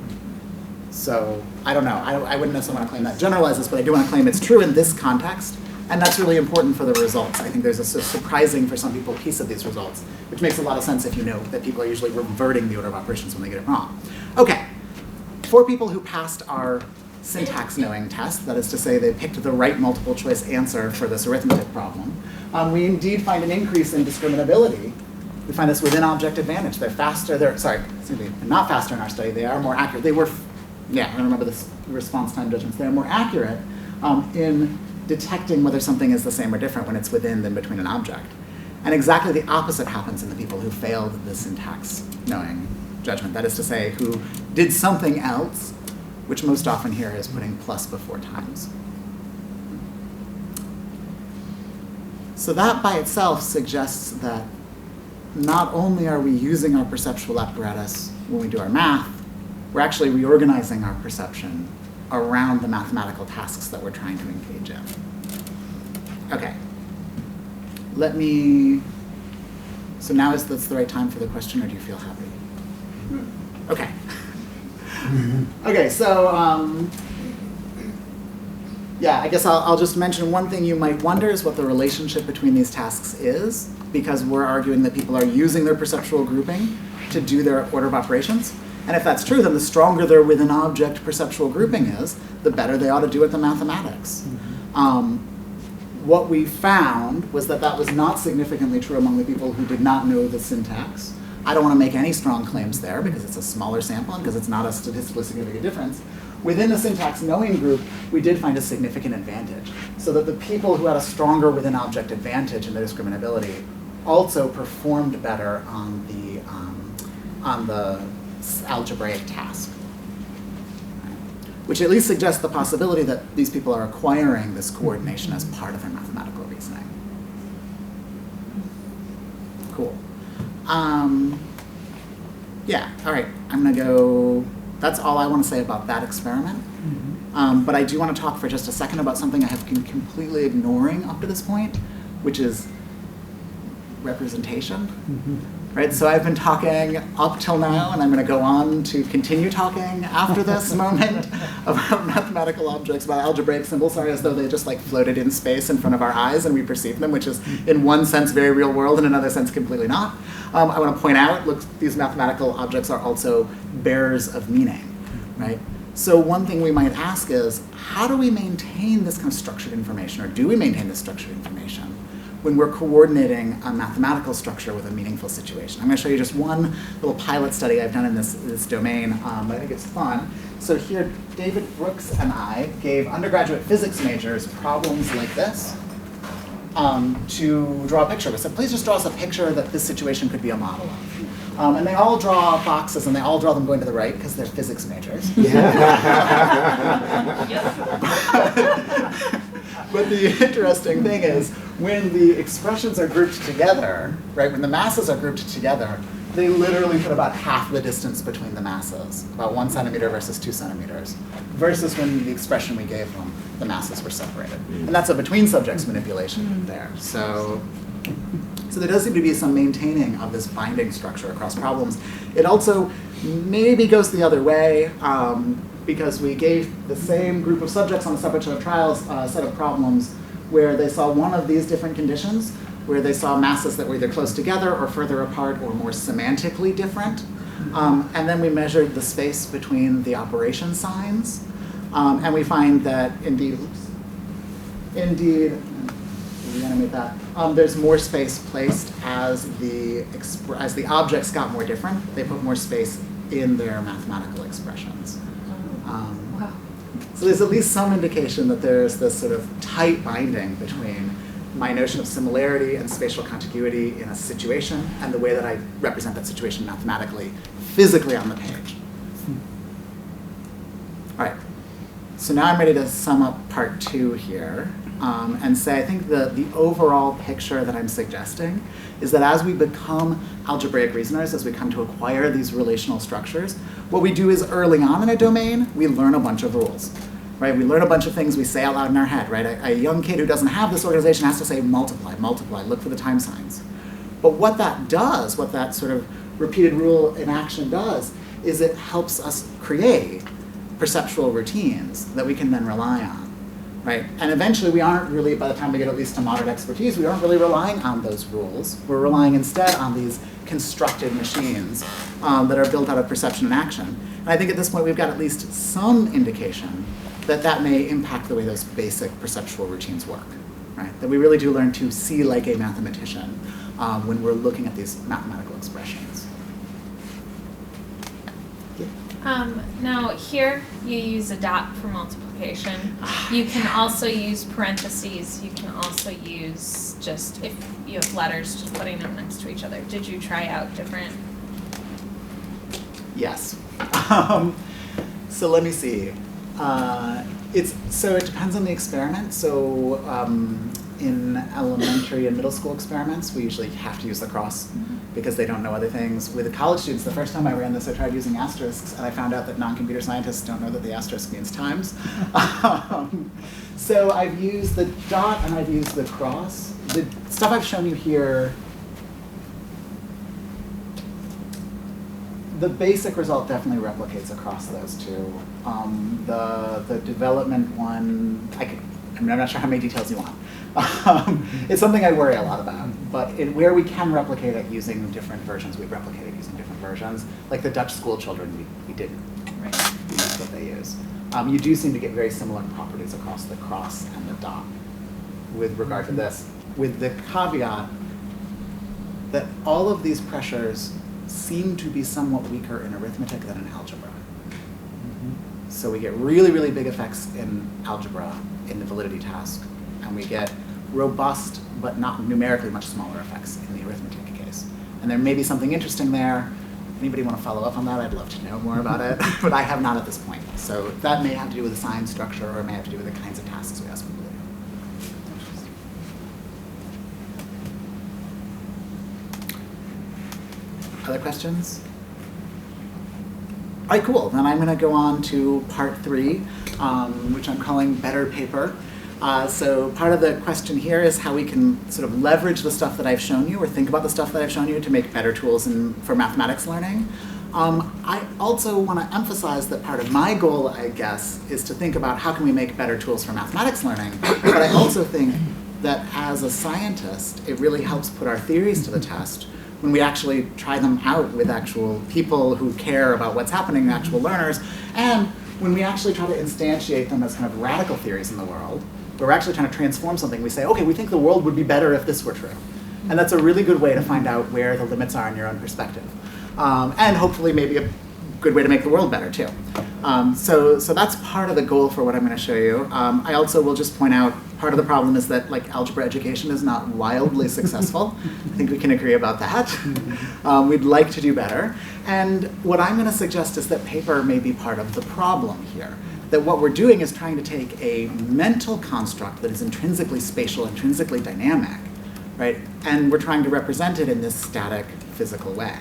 So I don't know. I wouldn't necessarily want to claim that generalizes, but I do want to claim it's true in this context. And that's really important for the results. I think there's a surprising, for some people, piece of these results, which makes a lot of sense if you know that people are usually reverting the order of operations when they get it wrong. Okay. For people who passed our syntax knowing test, that is to say they picked the right multiple choice answer for this arithmetic problem, we indeed find an increase in discriminability. We find this within object advantage. They're faster, they're not faster in our study, they are more accurate. They were, I remember this response time judgments, they're more accurate in detecting whether something is the same or different when it's within than between an object. And exactly the opposite happens in the people who failed the syntax knowing judgment. That is to say, who did something else, which most often here is putting plus before times. So that by itself suggests that not only are we using our perceptual apparatus when we do our math, we're actually reorganizing our perception around the mathematical tasks that we're trying to engage in. Okay. So now is this the right time for the question, or do you feel happy? Okay. Okay, so I guess I'll just mention one thing you might wonder is what the relationship between these tasks is, because we're arguing that people are using their perceptual grouping to do their order of operations. And if that's true, then the stronger their within object perceptual grouping is, the better they ought to do at the mathematics. What we found was that that was not significantly true among the people who did not know the syntax. I don't want to make any strong claims there because it's a smaller sample and because it's not a statistically significant difference. Within the syntax knowing group, we did find a significant advantage. So that the people who had a stronger within object advantage in their discriminability also performed better on the algebraic task. Which at least suggests the possibility that these people are acquiring this coordination as part of their mathematical reasoning. Cool. All right, I'm gonna go, that's all I wanna say about that experiment. But I do wanna talk for just a second about something I have been completely ignoring up to this point, which is representation. Right, so I've been talking up till now, and I'm gonna go on to continue talking after this moment about mathematical objects, about algebraic symbols, as though they just like floated in space in front of our eyes and we perceive them, which is in one sense very real world, in another sense completely not. I wanna point out, look, these mathematical objects are also bearers of meaning, right? So one thing we might ask is, how do we maintain this kind of structured information, or do we maintain this structured information when we're coordinating a mathematical structure with a meaningful situation? I'm going to show you just one little pilot study I've done in this domain. I think it's fun. So here, David Brooks and I gave undergraduate physics majors problems like this to draw a picture. We said, please just draw us a picture that this situation could be a model of. And they all draw boxes, and they all draw them going to the right because they're physics majors. But the interesting thing is, when the expressions are grouped together, right, when the masses are grouped together, they literally put about half the distance between the masses, about 1 centimeter versus 2 centimeters, versus when the expression we gave them, the masses were separated. And that's a between subjects manipulation there. So So there does seem to be some maintaining of this binding structure across problems. It also maybe goes the other way, because we gave the same group of subjects on a separate set of trials a set of problems where they saw one of these different conditions, where they saw masses that were either close together or further apart or more semantically different. And then we measured the space between the operation signs. And we find that indeed, reanimate that, there's more space placed as the objects got more different. They put more space in their mathematical expressions. Wow. So there's at least some indication that there's this sort of tight binding between my notion of similarity and spatial contiguity in a situation and the way that I represent that situation mathematically, physically on the page. All right, so now I'm ready to sum up part 2 here and say I think the overall picture that I'm suggesting is that as we become algebraic reasoners, as we come to acquire these relational structures, what we do is early on in a domain, we learn a bunch of rules. Right? We learn a bunch of things we say out loud in our head, right? A young kid who doesn't have this organization has to say multiply, multiply, look for the time signs. But what that does, what that sort of repeated rule in action does, is it helps us create perceptual routines that we can then rely on, right? And eventually we aren't really, by the time we get at least to moderate expertise, we aren't really relying on those rules. We're relying instead on these constructed machines that are built out of perception and action. And I think at this point we've got at least some indication that may impact the way those basic perceptual routines work, right? That we really do learn to see like a mathematician when we're looking at these mathematical expressions. Now here you use a dot for multiplication. You can also use parentheses. You can also use just, if you have letters, just putting them next to each other. Did you try out different? Yes. So let me see. It depends on the experiment. So in elementary and middle school experiments, we usually have to use the cross because they don't know other things. With the college students, the first time I ran this, I tried using asterisks, and I found out that non-computer scientists don't know that the asterisk means times. So I've used the dot and I've used the cross. The stuff I've shown you here, the basic result definitely replicates across those two. The development one, I'm not sure how many details you want. It's something I worry a lot about, but where we can replicate it using different versions, we've replicated using different versions. Like the Dutch school children, we didn't. Right? That's what they use. You do seem to get very similar properties across the cross and the dot with regard to this, with the caveat that all of these pressures seem to be somewhat weaker in arithmetic than in algebra. So we get really, really big effects in algebra in the validity task, and we get robust but not numerically much smaller effects in the arithmetic case. And there may be something interesting there. Anybody want to follow up on that? I'd love to know more about it, but I have not at this point. So that may have to do with the sign structure, or it may have to do with the kinds of tasks we ask people to do. Other questions? All right, cool. Then I'm going to go on to part 3, which I'm calling Better Paper. So part of the question here is how we can sort of leverage the stuff that I've shown you, or think about the stuff that I've shown you, to make better tools for mathematics learning. I also want to emphasize that part of my goal, I guess, is to think about how can we make better tools for mathematics learning. But I also think that as a scientist, it really helps put our theories to the test when we actually try them out with actual people who care about what's happening, actual learners, and when we actually try to instantiate them as kind of radical theories in the world, where we're actually trying to transform something. We say, okay, we think the world would be better if this were true. And that's a really good way to find out where the limits are in your own perspective. And hopefully maybe a good way to make the world better too. So that's part of the goal for what I'm going to show you. I also will just point out, part of the problem is that algebra education is not wildly successful. I think we can agree about that. We'd like to do better. And what I'm going to suggest is that paper may be part of the problem here. That what we're doing is trying to take a mental construct that is intrinsically spatial, intrinsically dynamic, right? And we're trying to represent it in this static, physical way.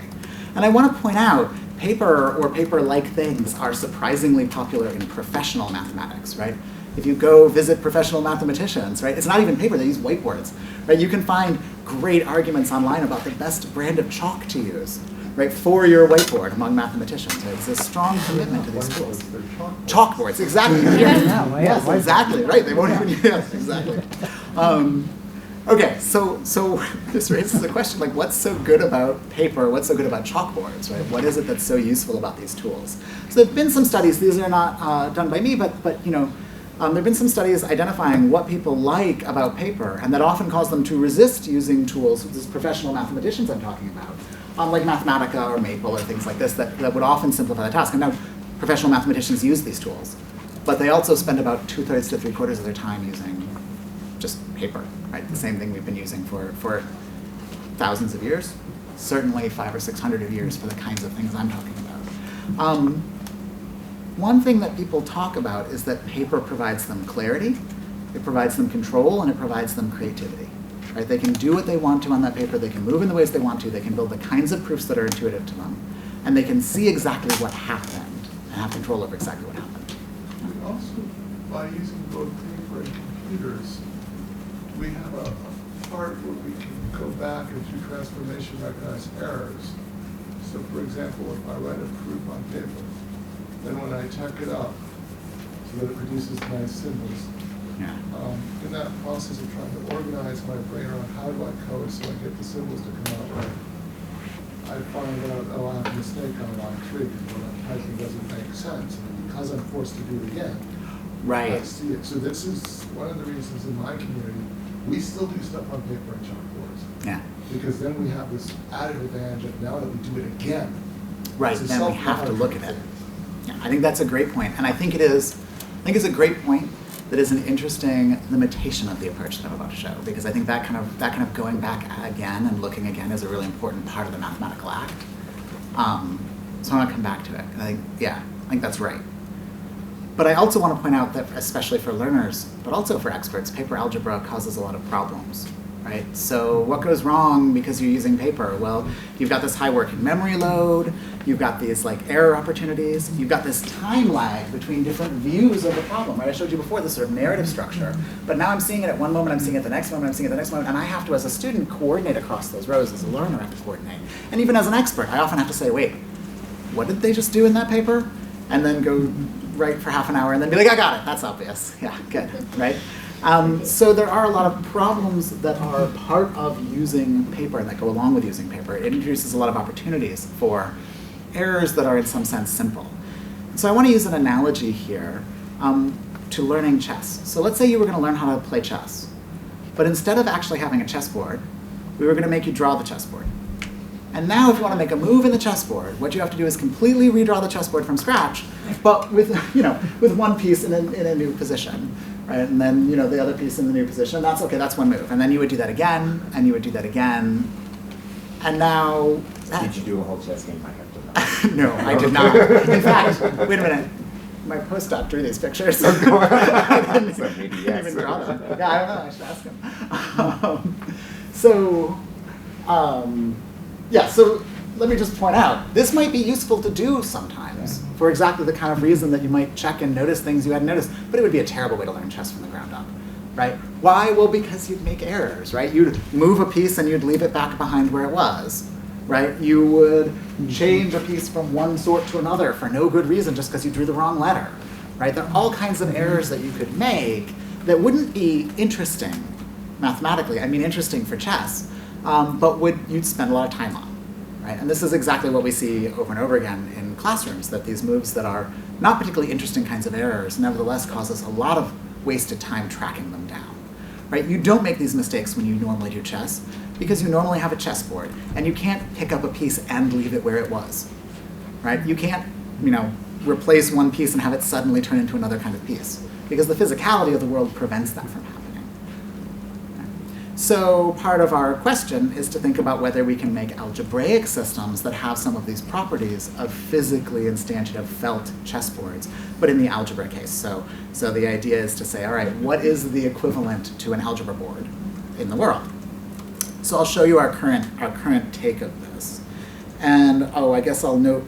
And I want to point out, paper or paper-like things are surprisingly popular in professional mathematics, right? If you go visit professional mathematicians, right, it's not even paper, they use whiteboards, right? You can find great arguments online about the best brand of chalk to use, right, for your whiteboard among mathematicians. Right? It's a strong commitment to these tools. Chalkboards, exactly. Yes, exactly, right. They won't even, yes, exactly. Okay, so this raises the question, like, what's so good about paper? What's so good about chalkboards, right? What is it that's so useful about these tools? So there have been some studies, these are not done by me, but you know, there have been some studies identifying what people like about paper, and that often cause them to resist using tools, this is professional mathematicians I'm talking about, like Mathematica or Maple or things like this, that would often simplify the task. And now, professional mathematicians use these tools, but they also spend about 2/3 to 3/4 of their time using just paper, right? The same thing we've been using for thousands of years, certainly 500 or 600 years for the kinds of things I'm talking about. One thing that people talk about is that paper provides them clarity, it provides them control, and it provides them creativity. Right? They can do what they want to on that paper, they can move in the ways they want to, they can build the kinds of proofs that are intuitive to them, and they can see exactly what happened and have control over exactly what happened. We also, by using both paper and computers, we have a part where we can go back and through transformation recognize errors. So for example, if I write a proof on paper, then when I check it up so that it produces nice symbols, Yeah. in that process of trying to organize my brain around how do I code so I get the symbols to come out right, I find out, oh, I have a mistake on line 3 because what I'm typing doesn't make sense. And because I'm forced to do it again, Right. I see it. So this is one of the reasons in my community, we still do stuff on paper and chalkboards. Yeah. Because then we have this added advantage of now that we do it again. Right, it's a then we have to look at it. self-monitoring Yeah, I think that's a great point, and I think it's a great point that is an interesting limitation of the approach that I'm about to show, because I think that kind of going back again and looking again is a really important part of the mathematical act. So I want to come back to it. And I think that's right. But I also want to point out that, especially for learners, but also for experts, paper algebra causes a lot of problems, right? So what goes wrong because you're using paper? Well, you've got this high working memory load, you've got these like error opportunities, you've got this time lag between different views of the problem, right? I showed you before this sort of narrative structure, but now I'm seeing it at one moment, I'm seeing it the next moment, I'm seeing it the next moment, and I have to, as a student, coordinate across those rows. As a learner, I have to coordinate. And even as an expert, I often have to say, wait, what did they just do in that paper? And then go write for half an hour and then be like, I got it, that's obvious. Yeah, good, right? So there are a lot of problems that are part of using paper and that go along with using paper. It introduces a lot of opportunities for errors that are in some sense simple. So I want to use an analogy here to learning chess. So let's say you were going to learn how to play chess, but instead of actually having a chessboard, we were going to make you draw the chessboard. And now if you want to make a move in the chessboard, what you have to do is completely redraw the chessboard from scratch, but with, with one piece in a new position, right? And then, the other piece in the new position. That's okay, that's one move. And then you would do that again, and you would do that again. And now... Did you do a whole chess game? I have to know. No, I did not. In fact, wait a minute. My postdoc drew these pictures. I didn't, So maybe didn't yes. even draw them. Yeah, I don't know. I should ask him. So let me just point out, this might be useful to do sometimes for exactly the kind of reason that you might check and notice things you hadn't noticed, but it would be a terrible way to learn chess from the ground up, right? Why? Well, because you'd make errors, right? You'd move a piece and you'd leave it back behind where it was, right? You would change a piece from one sort to another for no good reason just because you drew the wrong letter, right? There are all kinds of errors that you could make that wouldn't be interesting mathematically, interesting for chess, but you'd spend a lot of time on. Right? And this is exactly what we see over and over again in classrooms, that these moves that are not particularly interesting kinds of errors nevertheless cause us a lot of wasted time tracking them down. Right? You don't make these mistakes when you normally do chess because you normally have a chessboard and you can't pick up a piece and leave it where it was. Right? You can't, replace one piece and have it suddenly turn into another kind of piece because the physicality of the world prevents that from happening. So part of our question is to think about whether we can make algebraic systems that have some of these properties of physically instantiative felt chessboards, but in the algebra case. So the idea is to say, all right, what is the equivalent to an algebra board in the world? So I'll show you our current take of this. And I guess I'll note,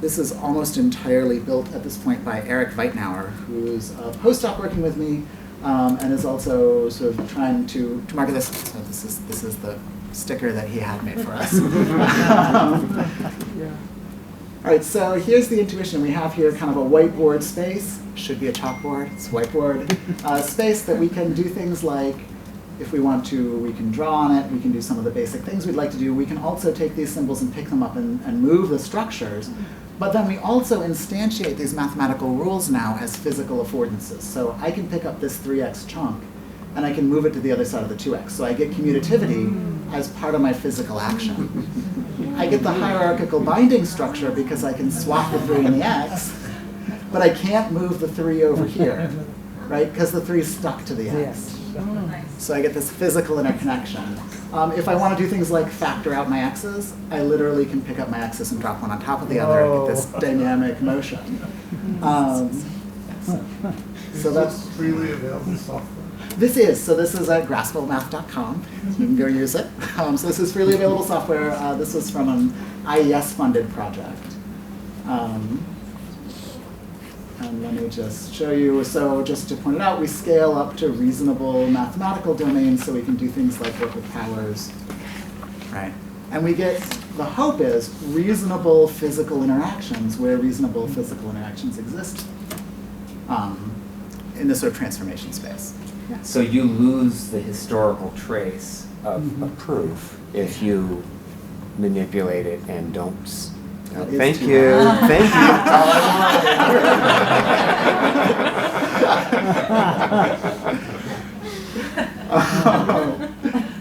this is almost entirely built at this point by Eric Weitnauer, who's a postdoc working with me, and is also sort of trying to market this. So this is the sticker that he had made for us. Yeah. All right, so here's the intuition. We have here kind of a whiteboard space. Should be a chalkboard, it's whiteboard. Space that we can do things like, if we want to, we can draw on it, we can do some of the basic things we'd like to do. We can also take these symbols and pick them up and move the structures. But then we also instantiate these mathematical rules now as physical affordances. So I can pick up this 3x chunk and I can move it to the other side of the 2x. So I get commutativity as part of my physical action. I get the hierarchical binding structure because I can swap the 3 and the x, but I can't move the 3 over here, right? Because the 3 is stuck to the x. So I get this physical interconnection. If I want to do things like factor out my x's, I literally can pick up my x's and drop one on top of the other and get this dynamic motion. So that's freely available software. This is at graspableMath.com. You can go use it. So this is freely available software. This was from an IES-funded project. And let me just show you. So just to point it out, we scale up to reasonable mathematical domains so we can do things like work with powers, right? And we get, the hope is, reasonable physical interactions where reasonable physical interactions exist in this sort of transformation space. Yeah. So you lose the historical trace of a proof if you manipulate it and don't. That is Thank too you. bad. Thank you.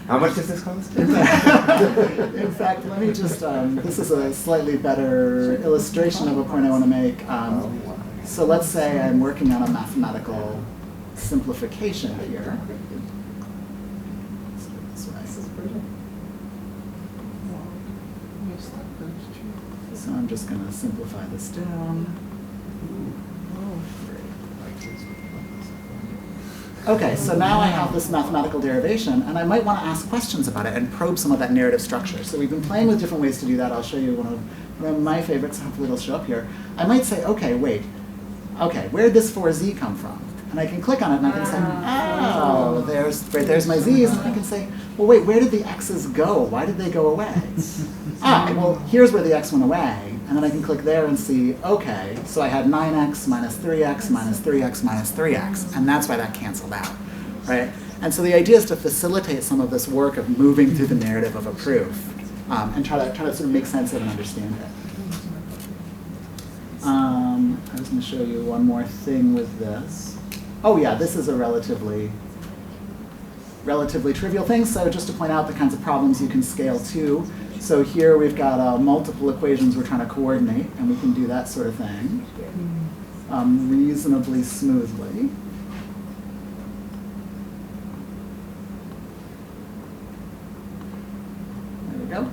How much does this cost? In fact, let me just, this is a slightly better illustration of a point I want to make. So let's say I'm working on a mathematical simplification here. Let's do it this way. So I'm just going to simplify this down. Okay, so now I have this mathematical derivation, and I might want to ask questions about it and probe some of that narrative structure. So we've been playing with different ways to do that. I'll show you one of my favorites. Hopefully it'll show up here. I might say, okay, wait. Okay, where did this 4z come from? And I can click on it, and I can say, oh, there's my z's. And I can say, well, wait, where did the x's go? Why did they go away? Well, here's where the x went away. And then I can click there and see, okay, so I had 9x minus 3x minus 3x minus 3x, and that's why that canceled out, right? And so the idea is to facilitate some of this work of moving through the narrative of a proof and try to sort of make sense of and understand it. I was going to show you one more thing with this. Oh yeah, this is a relatively trivial thing. So just to point out the kinds of problems you can scale to. So here we've got multiple equations we're trying to coordinate, and we can do that sort of thing reasonably smoothly. There we go.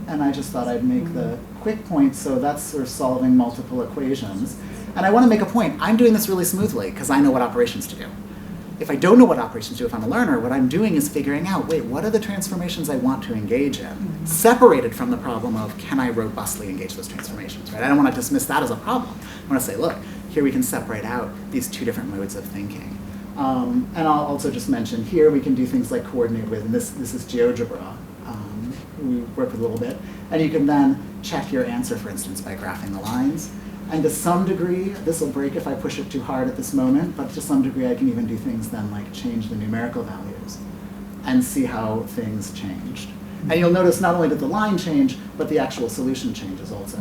And I just thought I'd make the quick point, so that's sort of solving multiple equations. And I want to make a point. I'm doing this really smoothly because I know what operations to do. If I don't know what operations to do, if I'm a learner, what I'm doing is figuring out, wait, what are the transformations I want to engage in? Separated from the problem of, can I robustly engage those transformations, right? I don't want to dismiss that as a problem. I want to say, look, here we can separate out these two different modes of thinking. And I'll also just mention here we can do things like coordinate with, and this is GeoGebra. We work with a little bit. And you can then check your answer, for instance, by graphing the lines. And to some degree, this will break if I push it too hard at this moment, but to some degree I can even do things then like change the numerical values and see how things changed. And you'll notice not only did the line change, but the actual solution changes also,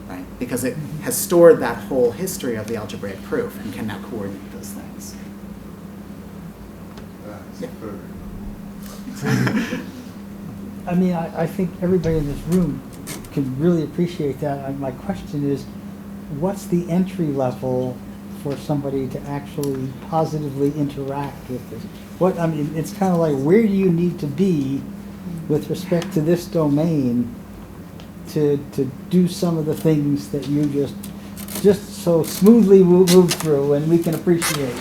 right? Because it has stored that whole history of the algebraic proof and can now coordinate those things. That's Yeah. I mean, I think everybody in this room can really appreciate that. My question is, what's the entry level for somebody to actually positively interact with this? I mean, it's kind of like, where do you need to be with respect to this domain to do some of the things that you just so smoothly move through and we can appreciate?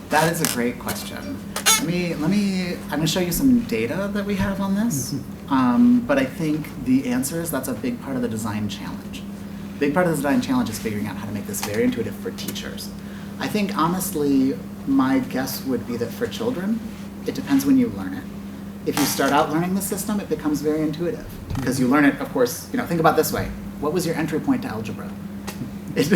That is a great question. I'm going to show you some data that we have on this, but I think the answer is that's a big part of the design challenge. A big part of the design challenge is figuring out how to make this very intuitive for teachers. I think, honestly, my guess would be that for children, it depends when you learn it. If you start out learning the system, it becomes very intuitive because you learn it, of course, think about it this way. What was your entry point to algebra? It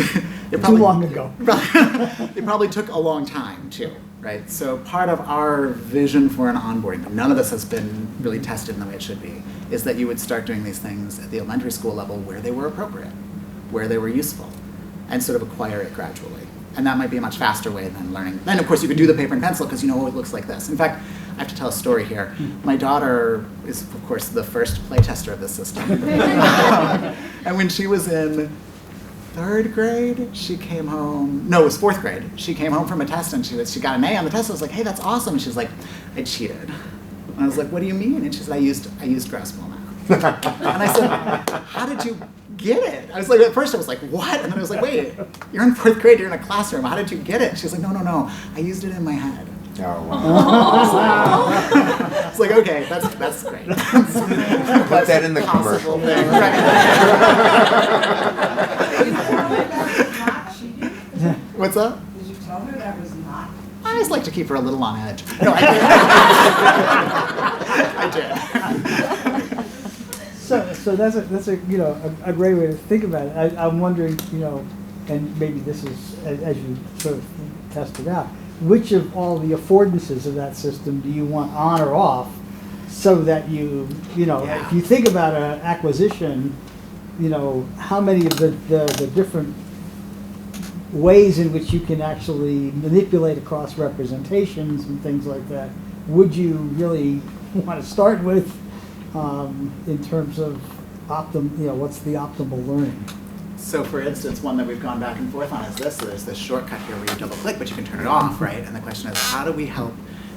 Too long ago. It probably took a long time too, right? So part of our vision for an onboarding, but none of this has been really tested in the way it should be, is that you would start doing these things at the elementary school level where they were appropriate, where they were useful, and sort of acquire it gradually. And that might be a much faster way than learning. Then, of course, you could do the paper and pencil because you know it looks like this. In fact, I have to tell a story here. My daughter is, of course, the first play tester of this system. And when she was in 3rd grade, she came home. No, it was 4th grade. She came home from a test and she got an A on the test. I was like, hey, that's awesome. And she was like, I cheated. And I was like, what do you mean? And she said, I used gross ball math. And I said, how did you get it? I was like, at first I was like, what? And then I was like, wait, you're in 4th grade, you're in a classroom. How did you get it? She was like, no. I used it in my head. Oh, wow. It's like, okay, that's great. Put that in the commercial. Thing. Right. What's up? Did you tell her that was not? I just like to keep her a little on edge. No, I did. So that's a great way to think about it. I'm wondering, and maybe this is as you sort of test it out, which of all the affordances of that system do you want on or off, so that Yeah. if you think about an acquisition, how many of the different ways in which you can actually manipulate across representations and things like that, would you really want to start with in terms of what's the optimal learning? So for instance, one that we've gone back and forth on is this. So there's this shortcut here where you double click, but you can turn it off, right? And the question is, how do we help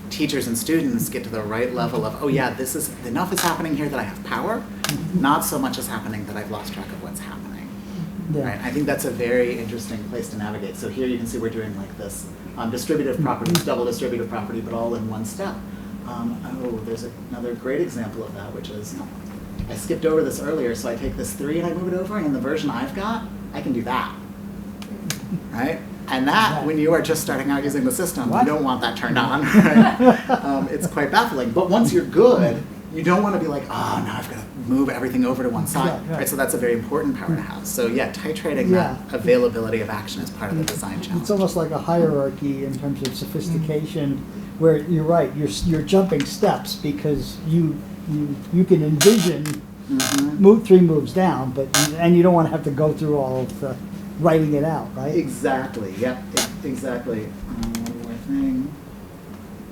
teachers and students get to the right level of, oh yeah, this is, enough is happening here that I have power, not so much is happening that I've lost track of what's happening. Yeah. Right? I think that's a very interesting place to navigate. So here you can see we're doing like this distributive properties, double distributive property, but all in one step. There's another great example of that, which is, I skipped over this earlier, so I take this 3 and I move it over, and in the version I've got, I can do that, right? And that, when you are just starting out using the system, What? you don't want that turned on, right? It's quite baffling. But once you're good, you don't want to be like, oh, now I've got to move everything over to one side, Right. right? So that's a very important power to have. So yeah, titrating that availability of action is part of the design challenge. It's almost like a hierarchy in terms of sophistication, where you're right, you're jumping steps because you can envision move 3 moves down, and you don't want to have to go through all of the writing it out, right? Exactly. Yep. Exactly. One more thing.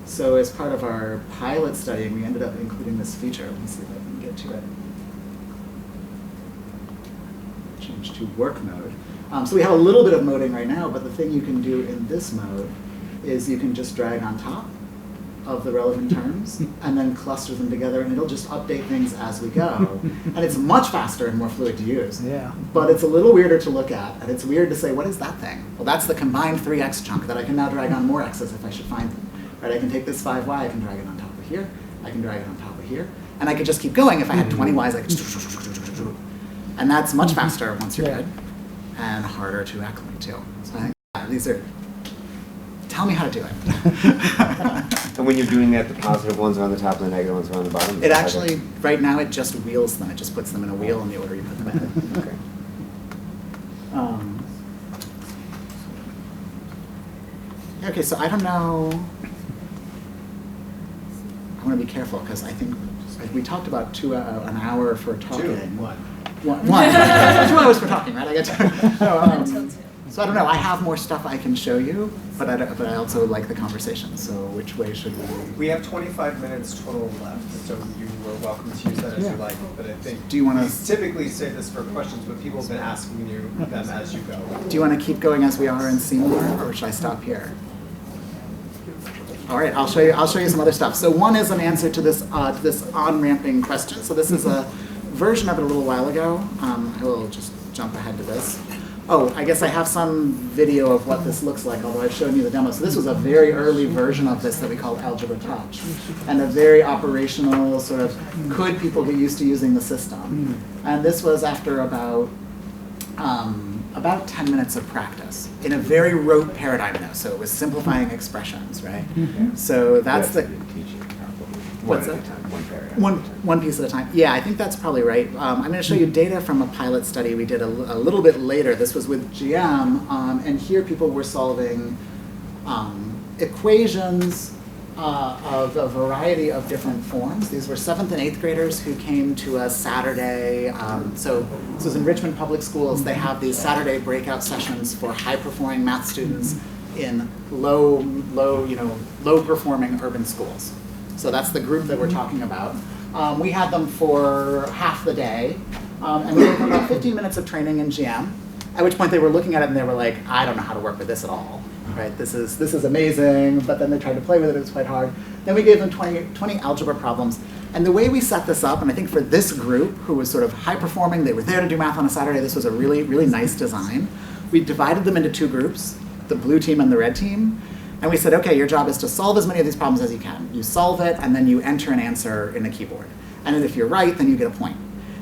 So as part of our pilot study, we ended up including this feature. Let me see if I can get to it. Change to work mode. So we have a little bit of moding right now, but the thing you can do in this mode is you can just drag on top of the relevant terms and then cluster them together, and it'll just update things as we go. And it's much faster and more fluid to use. Yeah. But it's a little weirder to look at, and it's weird to say, what is that thing? Well, that's the combined 3x chunk that I can now drag on more x's if I should find them. Right? I can take this 5y, I can drag it on top of here, I can drag it on top of here, and I could just keep going. If I had 20 y's, I could and that's much faster once you're good, and harder to acclimate to. So I think these are, tell me how to do it. And when you're doing that, the positive ones are on the top and the negative ones are on the bottom? It actually, right now, it just wheels them. It just puts them in a wheel in the order you put them in. Okay. Okay, so I don't know. I want to be careful because I think we talked about an hour for talking. One. 2 hours for talking, right? I get to. So I don't know. I have more stuff I can show you, but I also like the conversation. So which way should we? We have 25 minutes total left, so you are welcome to use that as you like. But I think Do you want we to? typically say this for questions, but people have been asking you them as you go. Do you want to keep going as we are and see more, or should I stop here? All right, I'll show you some other stuff. So one is an answer to this on-ramping question. So this is a version of it a little while ago. I will just jump ahead to this. Oh, I guess I have some video of what this looks like, although I've shown you the demo. So this was a very early version of this that we called Algebra Touch, and a very operational sort of, could people get used to using the system? And this was after about 10 minutes of practice in a very rote paradigm though. So it was simplifying expressions, right? So that's the, teaching probably. What's One at a that? time, one paragraph. One piece at a time. Yeah, I think that's probably right. I'm going to show you data from a pilot study we did a little bit later. This was with GM, and here people were solving equations of a variety of different forms. These were 7th and 8th graders who came to us Saturday. So this was in Richmond Public Schools. They have these Saturday breakout sessions for high-performing math students in low-performing urban schools. So that's the group that we're talking about. We had them for half the day, and we gave them about 15 minutes of training in GM, at which point they were looking at it and they were like, I don't know how to work with this at all. Right? This is amazing, but then they tried to play with it, it was quite hard. Then we gave them 20 algebra problems. And the way we set this up, and I think for this group, who was sort of high performing, they were there to do math on a Saturday, this was a really, really nice design. We divided them into 2 groups, the blue team and the red team. And we said, okay, your job is to solve as many of these problems as you can. You solve it, and then you enter an answer in a keyboard. And then if you're right, then you get a point.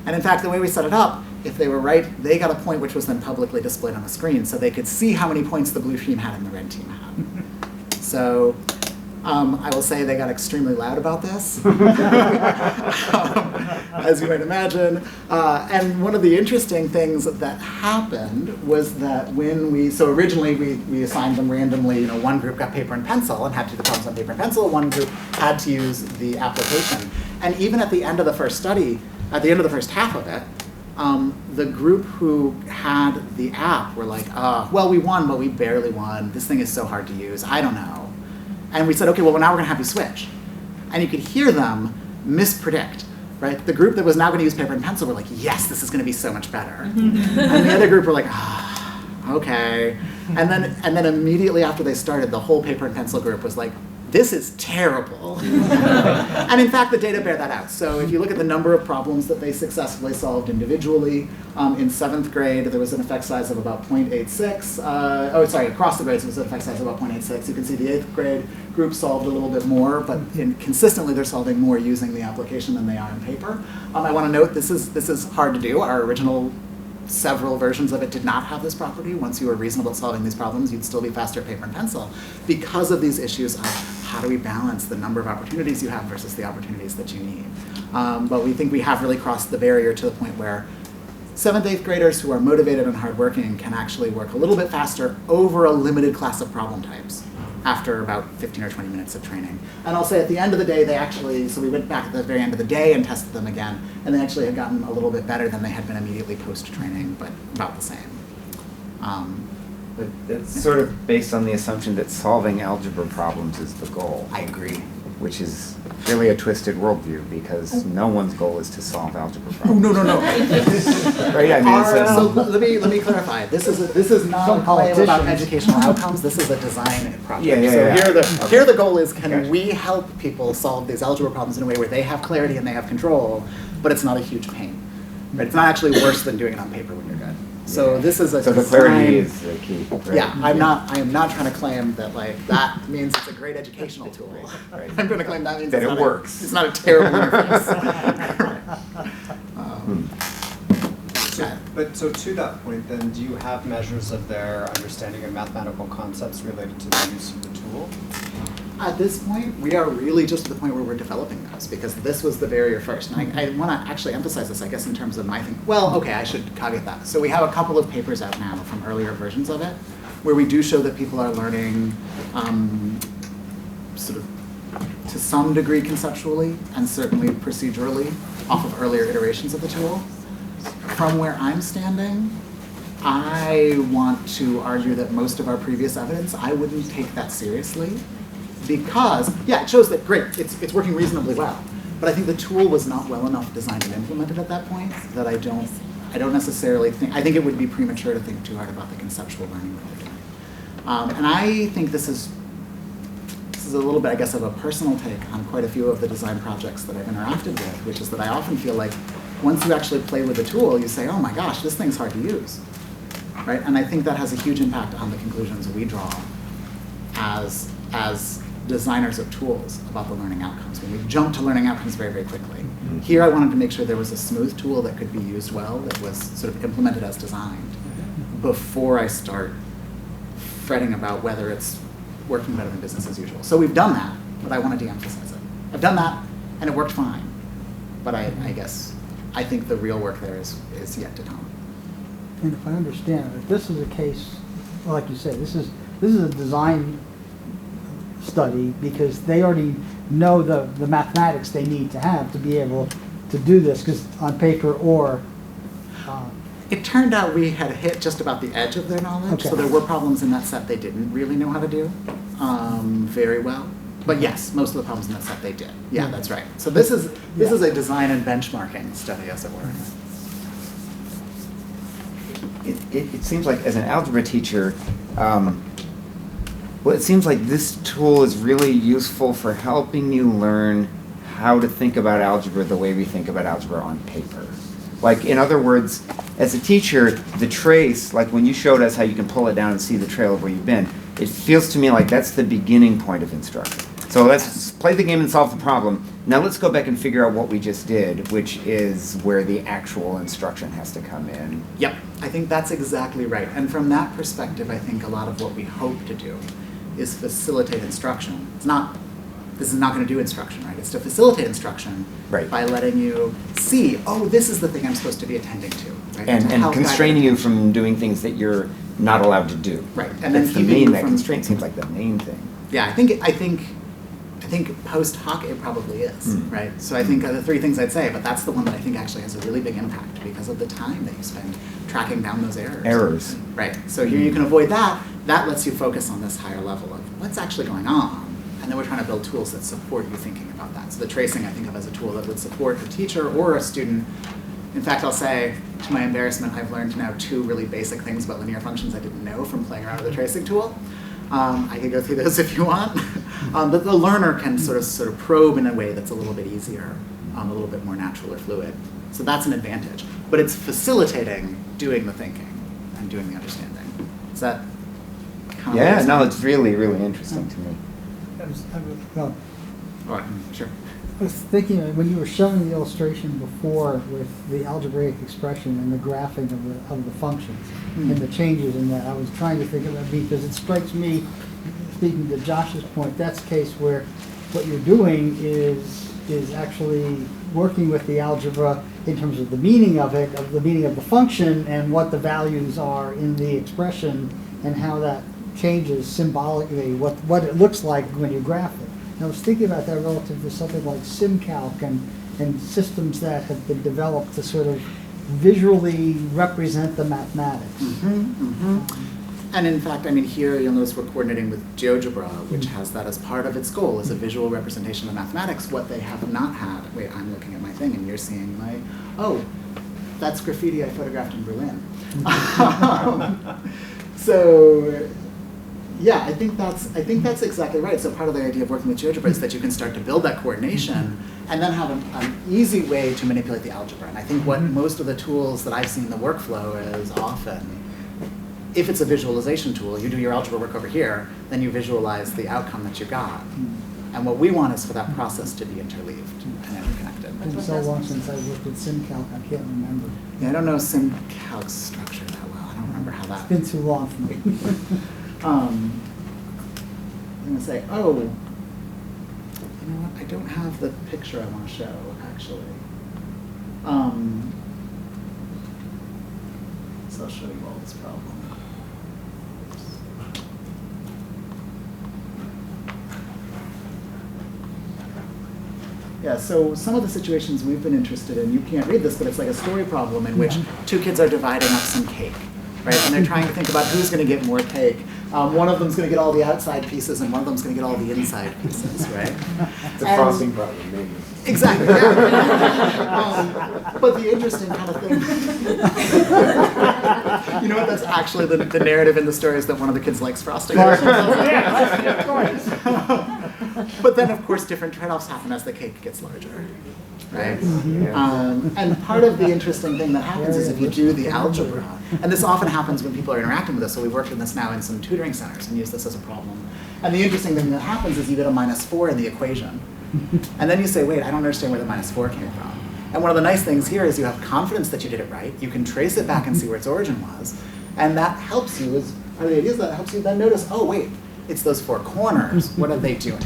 And in fact, the way we set it up, if they were right, they got a point which was then publicly displayed on the screen, so they could see how many points the blue team had and the red team had. So I will say they got extremely loud about this, as you might imagine. And one of the interesting things that happened was that so originally we assigned them randomly, one group got paper and pencil and had to do the problems on paper and pencil, one group had to use the application. And even at the end of the first study, at the end of the first half of it, the group who had the app were like, well, we won, but we barely won. This thing is so hard to use. I don't know. And we said, okay, well, now we're going to have you switch. And you could hear them mispredict, right? The group that was now going to use paper and pencil were like, yes, this is going to be so much better. And the other group were like, okay. And then immediately after they started, the whole paper and pencil group was like, this is terrible. And in fact, the data bear that out. So if you look at the number of problems that they successfully solved individually, in 7th grade, there was an effect size of about 0.86. Across the grades, there was an effect size of about 0.86. You can see the 8th grade group solved a little bit more, but consistently they're solving more using the application than they are in paper. I want to note this is hard to do. Our original several versions of it did not have this property. Once you were reasonable at solving these problems, you'd still be faster at paper and pencil because of these issues of how do we balance the number of opportunities you have versus the opportunities that you need. But we think we have really crossed the barrier to the point where 7th, 8th graders who are motivated and hardworking can actually work a little bit faster over a limited class of problem types after about 15 or 20 minutes of training. And I'll say at the end of the day, so we went back at the very end of the day and tested them again, and they actually had gotten a little bit better than they had been immediately post-training, but about the same. But it's sort of based on the assumption that solving algebra problems is the goal. I agree. Which is really a twisted worldview because no one's goal is to solve algebra Oh, problems. no. Right? I mean, So let me clarify. This is not Some a claim about politicians. educational outcomes. This is a design project. Yeah, so yeah. Here the goal is, can Gotcha. we help people solve these algebra problems in a way where they have clarity and they have control, but it's not a huge pain. Right? It's not actually worse than doing it on paper when you're good. So Yeah. this is a So the design, clarity is the key. Right? Yeah, I am not trying to claim that that means it's a great educational tool. Right. I'm going to claim that means That it's it not works. It's not a terrible interface. Yeah. But so to that point then, do you have measures of their understanding of mathematical concepts related to the use of the tool? At this point, we are really just at the point where we're developing those because this was the barrier first. And I want to actually emphasize this, I guess, in terms of my thing. Well, okay, I should caveat that. So we have a couple of papers out now from earlier versions of it where we do show that people are learning sort of to some degree conceptually and certainly procedurally off of earlier iterations of the tool. From where I'm standing, I want to argue that most of our previous evidence, I wouldn't take that seriously. Because, yeah, it shows that, great, it's working reasonably well. But I think the tool was not well enough designed and implemented at that point that I don't necessarily think, I think it would be premature to think too hard about the conceptual learning that we're doing. And I think this is a little bit, I guess, of a personal take on quite a few of the design projects that I've interacted with, which is that I often feel like once you actually play with the tool, you say, oh my gosh, this thing's hard to use, right? And I think that has a huge impact on the conclusions we draw as designers of tools about the learning outcomes. When we jump to learning outcomes very, very quickly. Here I wanted to make sure there was a smooth tool that could be used well, that was sort of implemented as designed, before I start fretting about whether it's working better than business as usual. So we've done that, but I want to de-emphasize it. I've done that, And it worked fine. But I guess, I think the real work there is yet to come. And if I understand, if this is a case, well, like you say, this is a design study because they already know the mathematics they need to have to be able to do this, because on paper or It turned out we had hit just about the edge of their knowledge, Okay. so there were problems in that set they didn't really know how to do very well. But yes, most of the problems in that set they did. Yeah, that's right. So this is a design and benchmarking study, as it were. It seems like as an algebra teacher, well, it seems like this tool is really useful for helping you learn how to think about algebra the way we think about algebra on paper. Like, in other words, as a teacher, the trace, like when you showed us how you can pull it down and see the trail of where you've been, it feels to me like that's the beginning point of instruction. So let's play the game and solve the problem. Now let's go back and figure out what we just did, which is where the actual instruction has to come in. Yep, I think that's exactly right. And from that perspective, I think a lot of what we hope to do is facilitate instruction. This is not going to do instruction, right? It's to facilitate instruction Right. by letting you see, oh, this is the thing I'm supposed to be attending to, right? And To help guide constraining you attention. from doing things that you're not allowed to do. Right, and then That's the keeping you that from- constraint seems like the main thing. Yeah, I think post hoc it probably is, right? So I think the three things I'd say, but that's the one that I think actually has a really big impact because of the time that you spend tracking down those errors. Errors. Right. So here you can avoid that. That lets you focus on this higher level of what's actually going on. And then we're trying to build tools that support you thinking about that. So the tracing I think of as a tool that would support a teacher or a student. In fact, I'll say, to my embarrassment, I've learned now 2 really basic things about linear functions I didn't know from playing around with the tracing tool. I could go through those if you want. But the learner can sort of probe in a way that's a little bit easier, a little bit more natural or fluid. So that's an advantage. But it's facilitating doing the thinking and doing the understanding. Is that kind of Yeah, what no, you're it's really, really interesting to me. well, saying? Sure. I was thinking when you were showing the illustration before with the algebraic expression and the graphing of the functions and the changes in that, I was trying to think of that because it strikes me, speaking to Josh's point, that's a case where what you're doing is actually working with the algebra in terms of the meaning of it, of the meaning of the function and what the values are in the expression and how that changes symbolically what it looks like when you graph it. And I was thinking about that relative to something like SimCalc and systems that have been developed to sort of visually represent the mathematics. And in fact, I mean, here you'll notice we're coordinating with GeoGebra, which has that as part of its goal, as a visual representation of mathematics. What they have not had, wait, I'm looking at my thing and you're seeing my, oh, that's graffiti I photographed in Berlin. So, yeah, I think that's exactly right. So part of the idea of working with GeoGebra is that you can start to build that coordination and then have an easy way to manipulate the algebra. And I think what most of the tools that I've seen in the workflow is often, if it's a visualization tool, you do your algebra work over here, then you visualize the outcome that you got. And what we want is for that process to be interleaved and interconnected. It's been so long since I worked with SimCalc, I can't remember. Yeah, I don't know SimCalc's structure that well. I don't remember how that. It's been too long for me. I'm gonna say, oh, you know what? I don't have the picture I want to show actually. So I'll show you all this problem. Yeah, so some of the situations we've been interested in, you can't read this, but it's like a story problem in which 2 kids are dividing up some cake, right? And they're trying to think about who's going to get more cake. One of them's going to get all the outside pieces, and one of them's going to get all the inside pieces, right? It's a frosting problem, maybe. Exactly, yeah. But the interesting kind of thing, you know what, that's actually the narrative in the story is that one of the kids likes frosting. But then, of course, different trade-offs happen as the cake gets larger, right? And part of the interesting thing that happens is if you do the algebra, and this often happens when people are interacting with us, so we've worked on this now in some tutoring centers and use this as a problem. And the interesting thing that happens is you get a -4 in the equation. And then you say, wait, I don't understand where the -4 came from. And one of the nice things here is you have confidence that you did it right. You can trace it back and see where its origin was. And that helps you, part of the idea is that helps you then notice, oh wait, It's those four corners. What are they doing?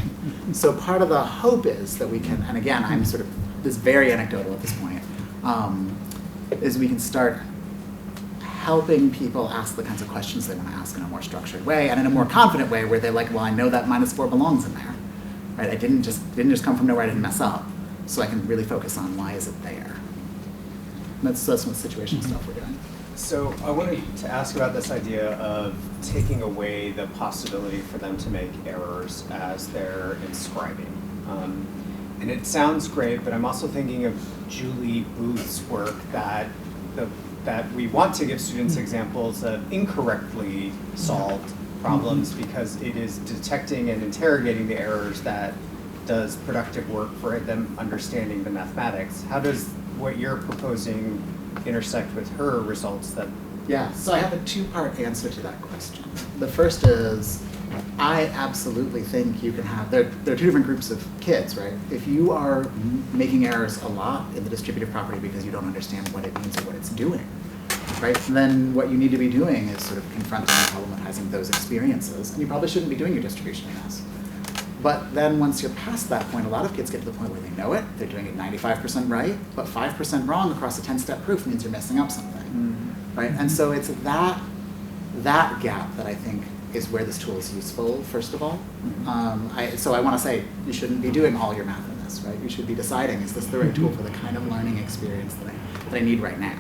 So part of the hope is that we can, and again, I'm sort of this very anecdotal at this point, is we can start helping people ask the kinds of questions they want to ask in a more structured way and in a more confident way where they're like, well, I know that -4 belongs in there, right? I didn't just come from nowhere, I didn't mess up. So I can really focus on why is it there. And that's some situational stuff we're doing. So I wanted to ask about this idea of taking away the possibility for them to make errors as they're inscribing. And it sounds great, but I'm also thinking of Julie Booth's work that we want to give students examples of incorrectly solved problems because it is detecting and interrogating the errors that does productive work for them understanding the mathematics. How does what you're proposing intersect with her results that? Yeah, so I have a two-part answer to that question. The first is, I absolutely think you can have, there are two different groups of kids, right? If you are making errors a lot in the distributive property because you don't understand what it means or what it's doing, right? Then what you need to be doing is sort of confronting and problematizing those experiences, and you probably shouldn't be doing your distribution mass. But then once you're past that point, a lot of kids get to the point where they know it, they're doing it 95% right, but 5% wrong across a 10-step proof means you're messing up something, right? And so it's that gap that I think is where this tool is useful, first of all. So I want to say you shouldn't be doing all your math in this, right? You should be deciding, is this the right tool for the kind of learning experience that I need right now?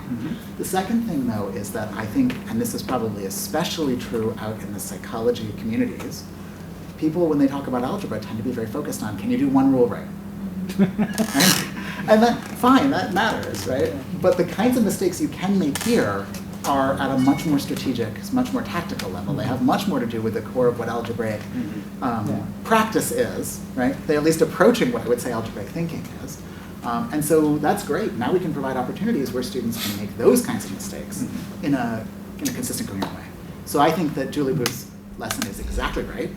The second thing, though, is that I think, and this is probably especially true out in the psychology communities, people, when they talk about algebra, tend to be very focused on, can you do one rule right? Right? And that, fine, that matters, right? But the kinds of mistakes you can make here are at a much more strategic, much more tactical level. They have much more to do with the core of what algebraic practice is, right? They're at least approaching what I would say algebraic thinking is. And so that's great. Now we can provide opportunities where students can make those kinds of mistakes in a consistent, coherent way. So I think that Julie Booth's lesson is exactly right?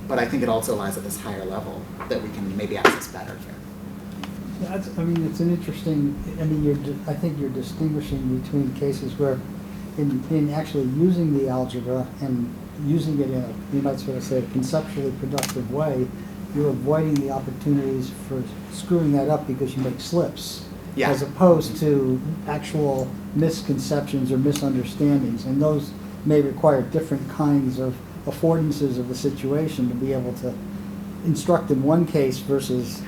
But I think it also lies at this higher level that we can maybe access better here. I mean, it's an interesting, I think you're distinguishing between cases where in actually using the algebra and using it in a, you might sort of say, a conceptually productive way, you're avoiding the opportunities for screwing that up because you make slips. Yeah. As opposed to actual misconceptions or misunderstandings. And those may require different kinds of affordances of the situation to be able to instruct in one case versus,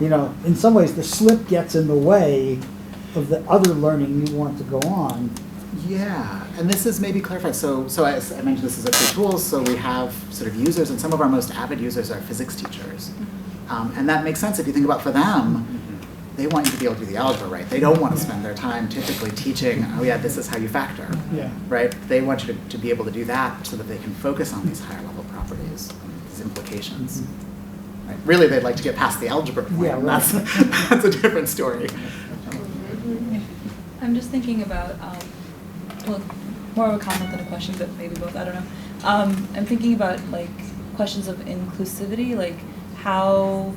in some ways the slip gets in the way of the other learning you want to go on. Yeah, and this is maybe clarified. So as I mentioned, this is a free tool, so we have sort of users, and some of our most avid users are physics teachers. And that makes sense if you think about for them, they want you to be able to do the algebra right. They don't want to spend their time typically teaching, oh yeah, this is how you factor, right? They want you to be able to do that so that they can focus on these higher level properties, these implications. Right? Really, they'd like to get past the algebra point. Yeah, right. That's a different story. I'm just thinking about, more of a comment than a question, but maybe both, I don't know. I'm thinking about like questions of inclusivity, like how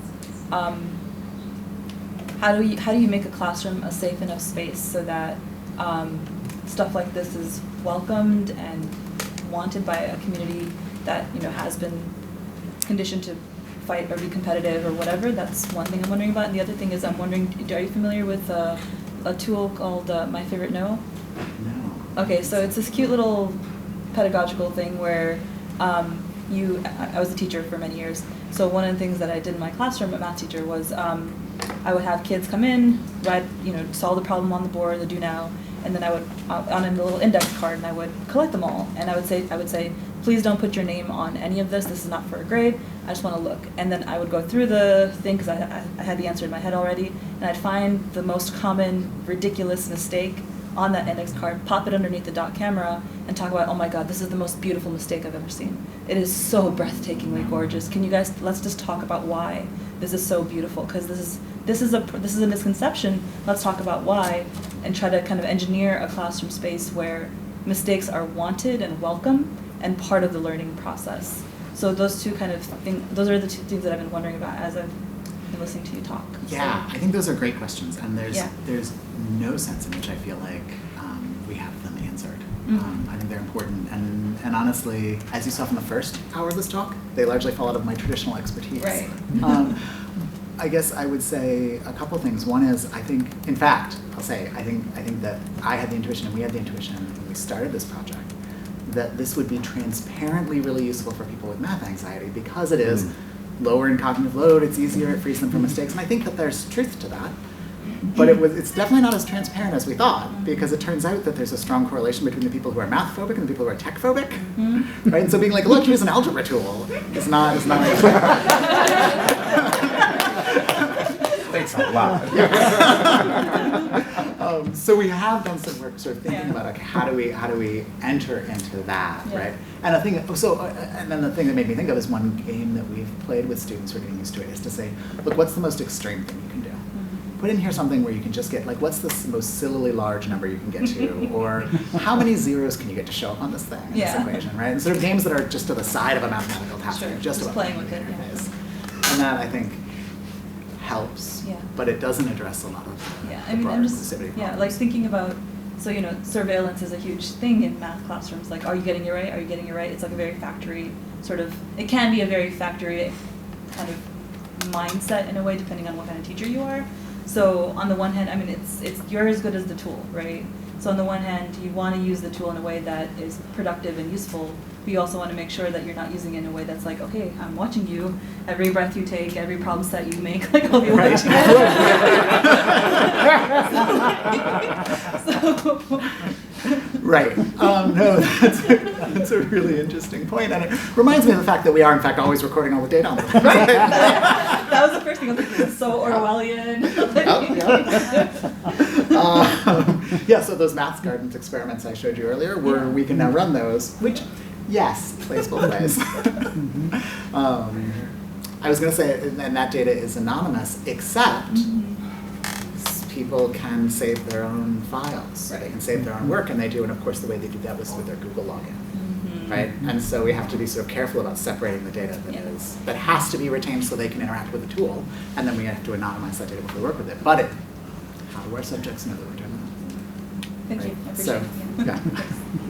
do you make a classroom a safe enough space so that stuff like this is welcomed and wanted by a community that has been conditioned to fight or be competitive or whatever? That's one thing I'm wondering about. And the other thing is I'm wondering, are you familiar with a tool called My Favorite No? No. Okay, so it's this cute little pedagogical thing where I was a teacher for many years. So one of the things that I did in my classroom, a math teacher, was I would have kids come in, write, solve the problem on the board, the do now, and then I would on a little index card, and I would collect them all. And I would say, please don't put your name on any of this. This is not for a grade. I just want to look. And then I would go through the thing because I had the answer in my head already, and I'd find the most common ridiculous mistake on that index card, pop it underneath the dot camera, and talk about, oh my God, this is the most beautiful mistake I've ever seen. It is so breathtakingly gorgeous. Can you guys, let's just talk about why this is so beautiful, because this is a misconception. Let's talk about why, and try to kind of engineer a classroom space where mistakes are wanted and welcome and part of the learning process. So those two kind of things, those are the two things that I've been wondering about as I've been listening to you talk. Yeah, I think those are great questions, and there's Yeah. no sense in which I feel like we have them answered. Mm-hmm. I think they're important, and And honestly, as you saw from the first hour of this talk, they largely fall out of my traditional expertise. Right. I guess I would say a couple things. One is, I think, in fact, I'll say, I think that I had the intuition and we had the intuition when we started this project that this would be transparently really useful for people with math anxiety because it is lower in cognitive load, it's easier, it frees them from mistakes, and I think that there's truth to that. But it's definitely not as transparent as we thought, because it turns out that there's a strong correlation between the people who are math phobic and the people who are tech phobic, right? And so being like, look, here's an algebra tool is not Thanks a lot. So we have done some work sort of thinking about, okay, how do we enter into that, right? And and then the thing that made me think of is one game that we've played with students who are getting used to it is to say, look, what's the most extreme thing you can do? Put in here something where you can just get, like, what's the most sillily large number you can get to? Or how many zeros can you get to show up on this thing, in this equation, right? And sort of games that are just to the side of a mathematical task. Sure, Just about playing with it. And that, I think, helps, but it doesn't address a lot of Yeah, the I mean, broader I'm just, inclusivity like problems. thinking about, so, surveillance is a huge thing in math classrooms. Like, are you getting it right? Are you getting it right? It's like a very factory sort of, it can be a very factory kind of mindset in a way, depending on what kind of teacher you are. So on the one hand, I mean, it's you're as good as the tool, right? So on the one hand, you want to use the tool in a way that is productive and useful, but you also want to make sure that you're not using it in a way that's like, okay, I'm watching you, every breath you take, every problem set you make, like I'll be watching it. Right. No, that's a really interesting point. And it reminds me of the fact that we are, in fact, always recording all the data on it. That was the first thing I was like, this is so Orwellian. So those maths gardens experiments I showed you earlier, where we can now run those, which, yes, plays both ways. I was going to say, and that data is anonymous, except people can save their own files. So they can save their own work, and they do. And of course, the way they do that was with their Google login, right? And so we have to be sort of careful about separating the data that has to be retained so they can interact with the tool, and then we have to anonymize that data before we work with it. But how do our subjects know that we're doing that? Thank you. I appreciate So, it. yeah,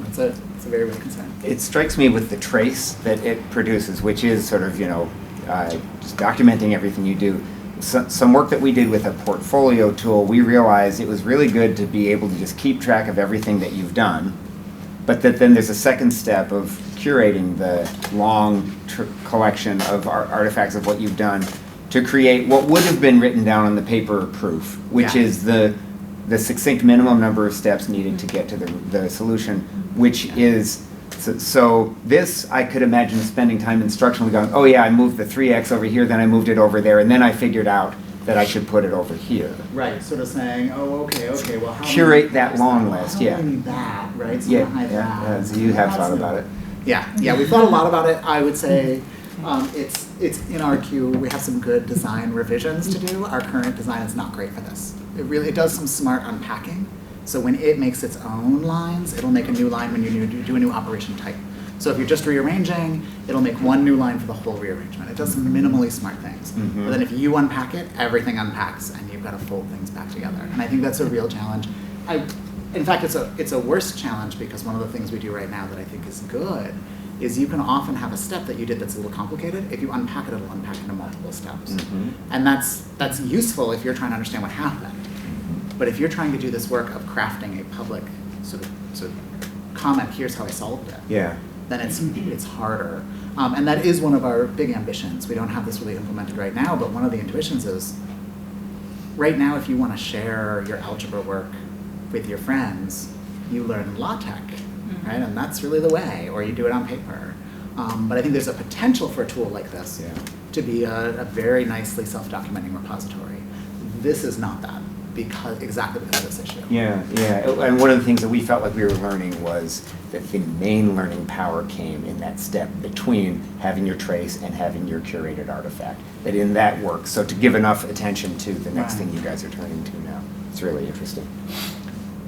it's a very real concern. It strikes me with the trace that it produces, which is sort of, just documenting everything you do. Some work that we did with a portfolio tool, we realized it was really good to be able to just keep track of everything that you've done, but that then there's a second step of curating the long collection of artifacts of what you've done to create what would have been written down on the paper proof, which is the succinct minimum number of steps needed to get to the solution, which is, so this, I could imagine spending time instructionally going, oh yeah, I moved the 3x over here, then I moved it over there, and then I figured out that I should put it over here. Right, sort of saying, oh, okay, well, how Curate many that long list, how many that, right? So So you have thought about it. Yeah, we've thought a lot about it. I would say it's in our queue. We have some good design revisions to do. Our current design is not great for this. It does some smart unpacking. So when it makes its own lines, it'll make a new line when you do a new operation type. So if you're just rearranging, it'll make one new line for the whole rearrangement. It does some minimally smart things. But then if you unpack it, everything unpacks, and you've got to fold things back together. And I think that's a real challenge. In fact, it's a worse challenge because one of the things we do right now that I think is good is you can often have a step that you did that's a little complicated. If you unpack it, it'll unpack into multiple steps. And that's useful if you're trying to understand what happened. But if you're trying to do this work of crafting a public sort of comment, here's how I solved it, then it's harder. And that is one of our big ambitions. We don't have this really implemented right now, but one of the intuitions is, right now if you want to share your algebra work with your friends, you learn LaTeX, right? And that's really the way, or you do it on paper. But I think there's a potential for a tool like this to be a very nicely self-documenting repository. This is not that. Exactly because of this issue. And one of the things that we felt like we were learning was that the main learning power came in that step between having your trace and having your curated artifact. That in that work, so to give enough attention to the next thing you guys are turning to now. It's really interesting.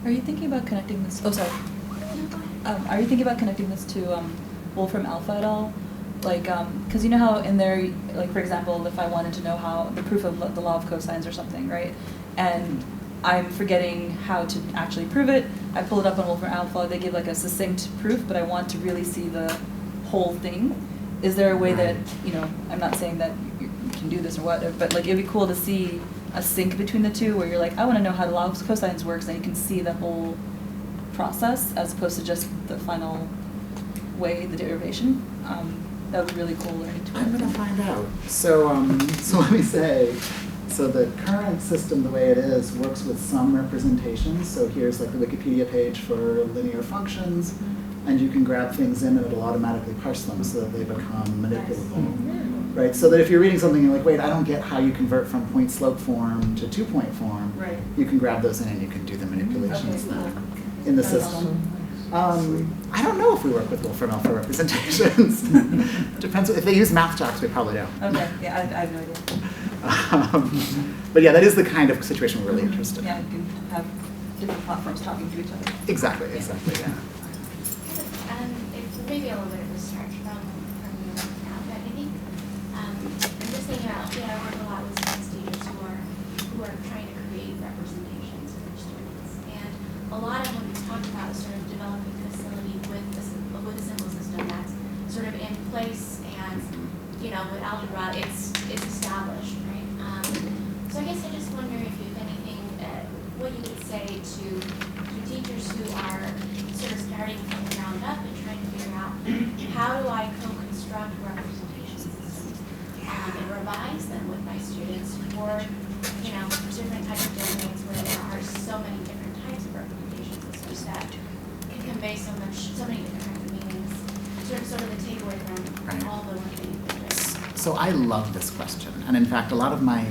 Are you thinking about connecting this? Oh, sorry. Are you thinking about connecting this to Wolfram Alpha at all? Like, because you know how in there, like for example, if I wanted to know how the proof of the law of cosines or something, right? And I'm forgetting how to actually prove it. I pull it up on Wolfram Alpha, they give like a succinct proof, but I want to really see the whole thing. Is there a way that, you know, I'm not saying that you can do this or what, but like it'd be cool to see a sync between the two where you're like, I want to know how the law of cosines works, and you can see the whole process as opposed to just the final way, the derivation. That would be really cool learning to I'm gonna find out. So let me say, so the current system, the way it is, works with some representations. So here's like the Wikipedia page for linear functions, and you can grab things in and it'll automatically parse them so that they become manipulable. Right? So that if you're reading something and you're like, wait, I don't get how you convert from point slope form to 2-point form, Right. you can grab those in and you can do the manipulations Okay, cool. then in the system. I don't know if we work with Wolfram Alpha representations. Depends. If they use math jocks, we probably do. Okay, yeah, I have no idea. But yeah, that is the kind of situation we're really interested in. Yeah, you can have different platforms talking to each other. Exactly, yeah. It's maybe a little bit of a stretch from you now, but I think I'm just thinking about, I work a lot with science teachers who are trying to create representations for their students, and a lot of when we talk about sort of developing a facility with a simple system that's sort of in place, and with algebra it's established, right? So I guess I just wonder if you have anything, what you would say to teachers who are sort of starting from the ground up and trying to figure out how do I co-construct representation systems and revise them with my students for different types of domains where there are so many different types of representation systems that can convey so many different kinds of meanings. Sort of the takeaway from all the work that you've been doing. So I love this question, and in fact, a lot of my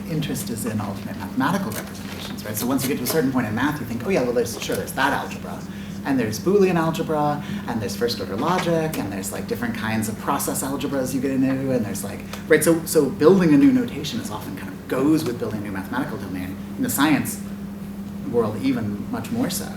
interest is in alternate mathematical representations, right? So once you get to a certain point in math, you think, oh yeah, well, there's that algebra, and there's Boolean algebra, and there's first order logic, and there's like different kinds of process algebras you get into, and there's like, right? So building a new notation is often kind of goes with building a new mathematical domain. In the science world, even much more so.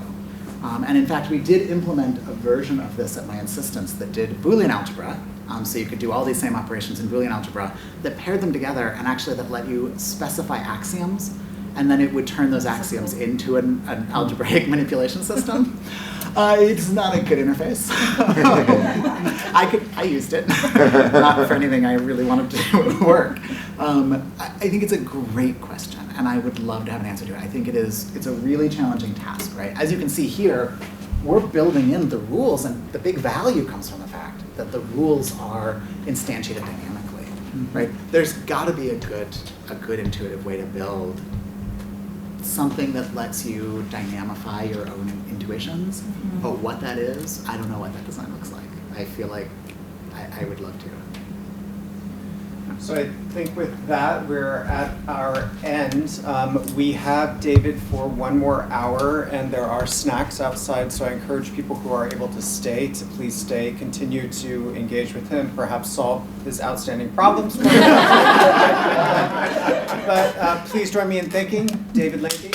And in fact, we did implement a version of this at my insistence that did Boolean algebra. So you could do all these same operations in Boolean algebra that paired them together and actually that let you specify axioms, and then it would turn those axioms into an algebraic manipulation system. It's not a good interface. I used it, not for anything I really wanted to do work. I think it's a great question, and I would love to have an answer to it. I think it's a really challenging task, right? As you can see here, we're building in the rules, and the big value comes from the fact that the rules are instantiated dynamically, right? There's got to be a good intuitive way to build something that lets you dynamify your own intuitions, but what that is, I don't know what that design looks like. I feel like I would love to. So I think with that, we're at our end. We have David for one more hour, and there are snacks outside, so I encourage people who are able to stay to please stay, continue to engage with him, perhaps solve his outstanding problems for him. But please join me in thanking David Landy.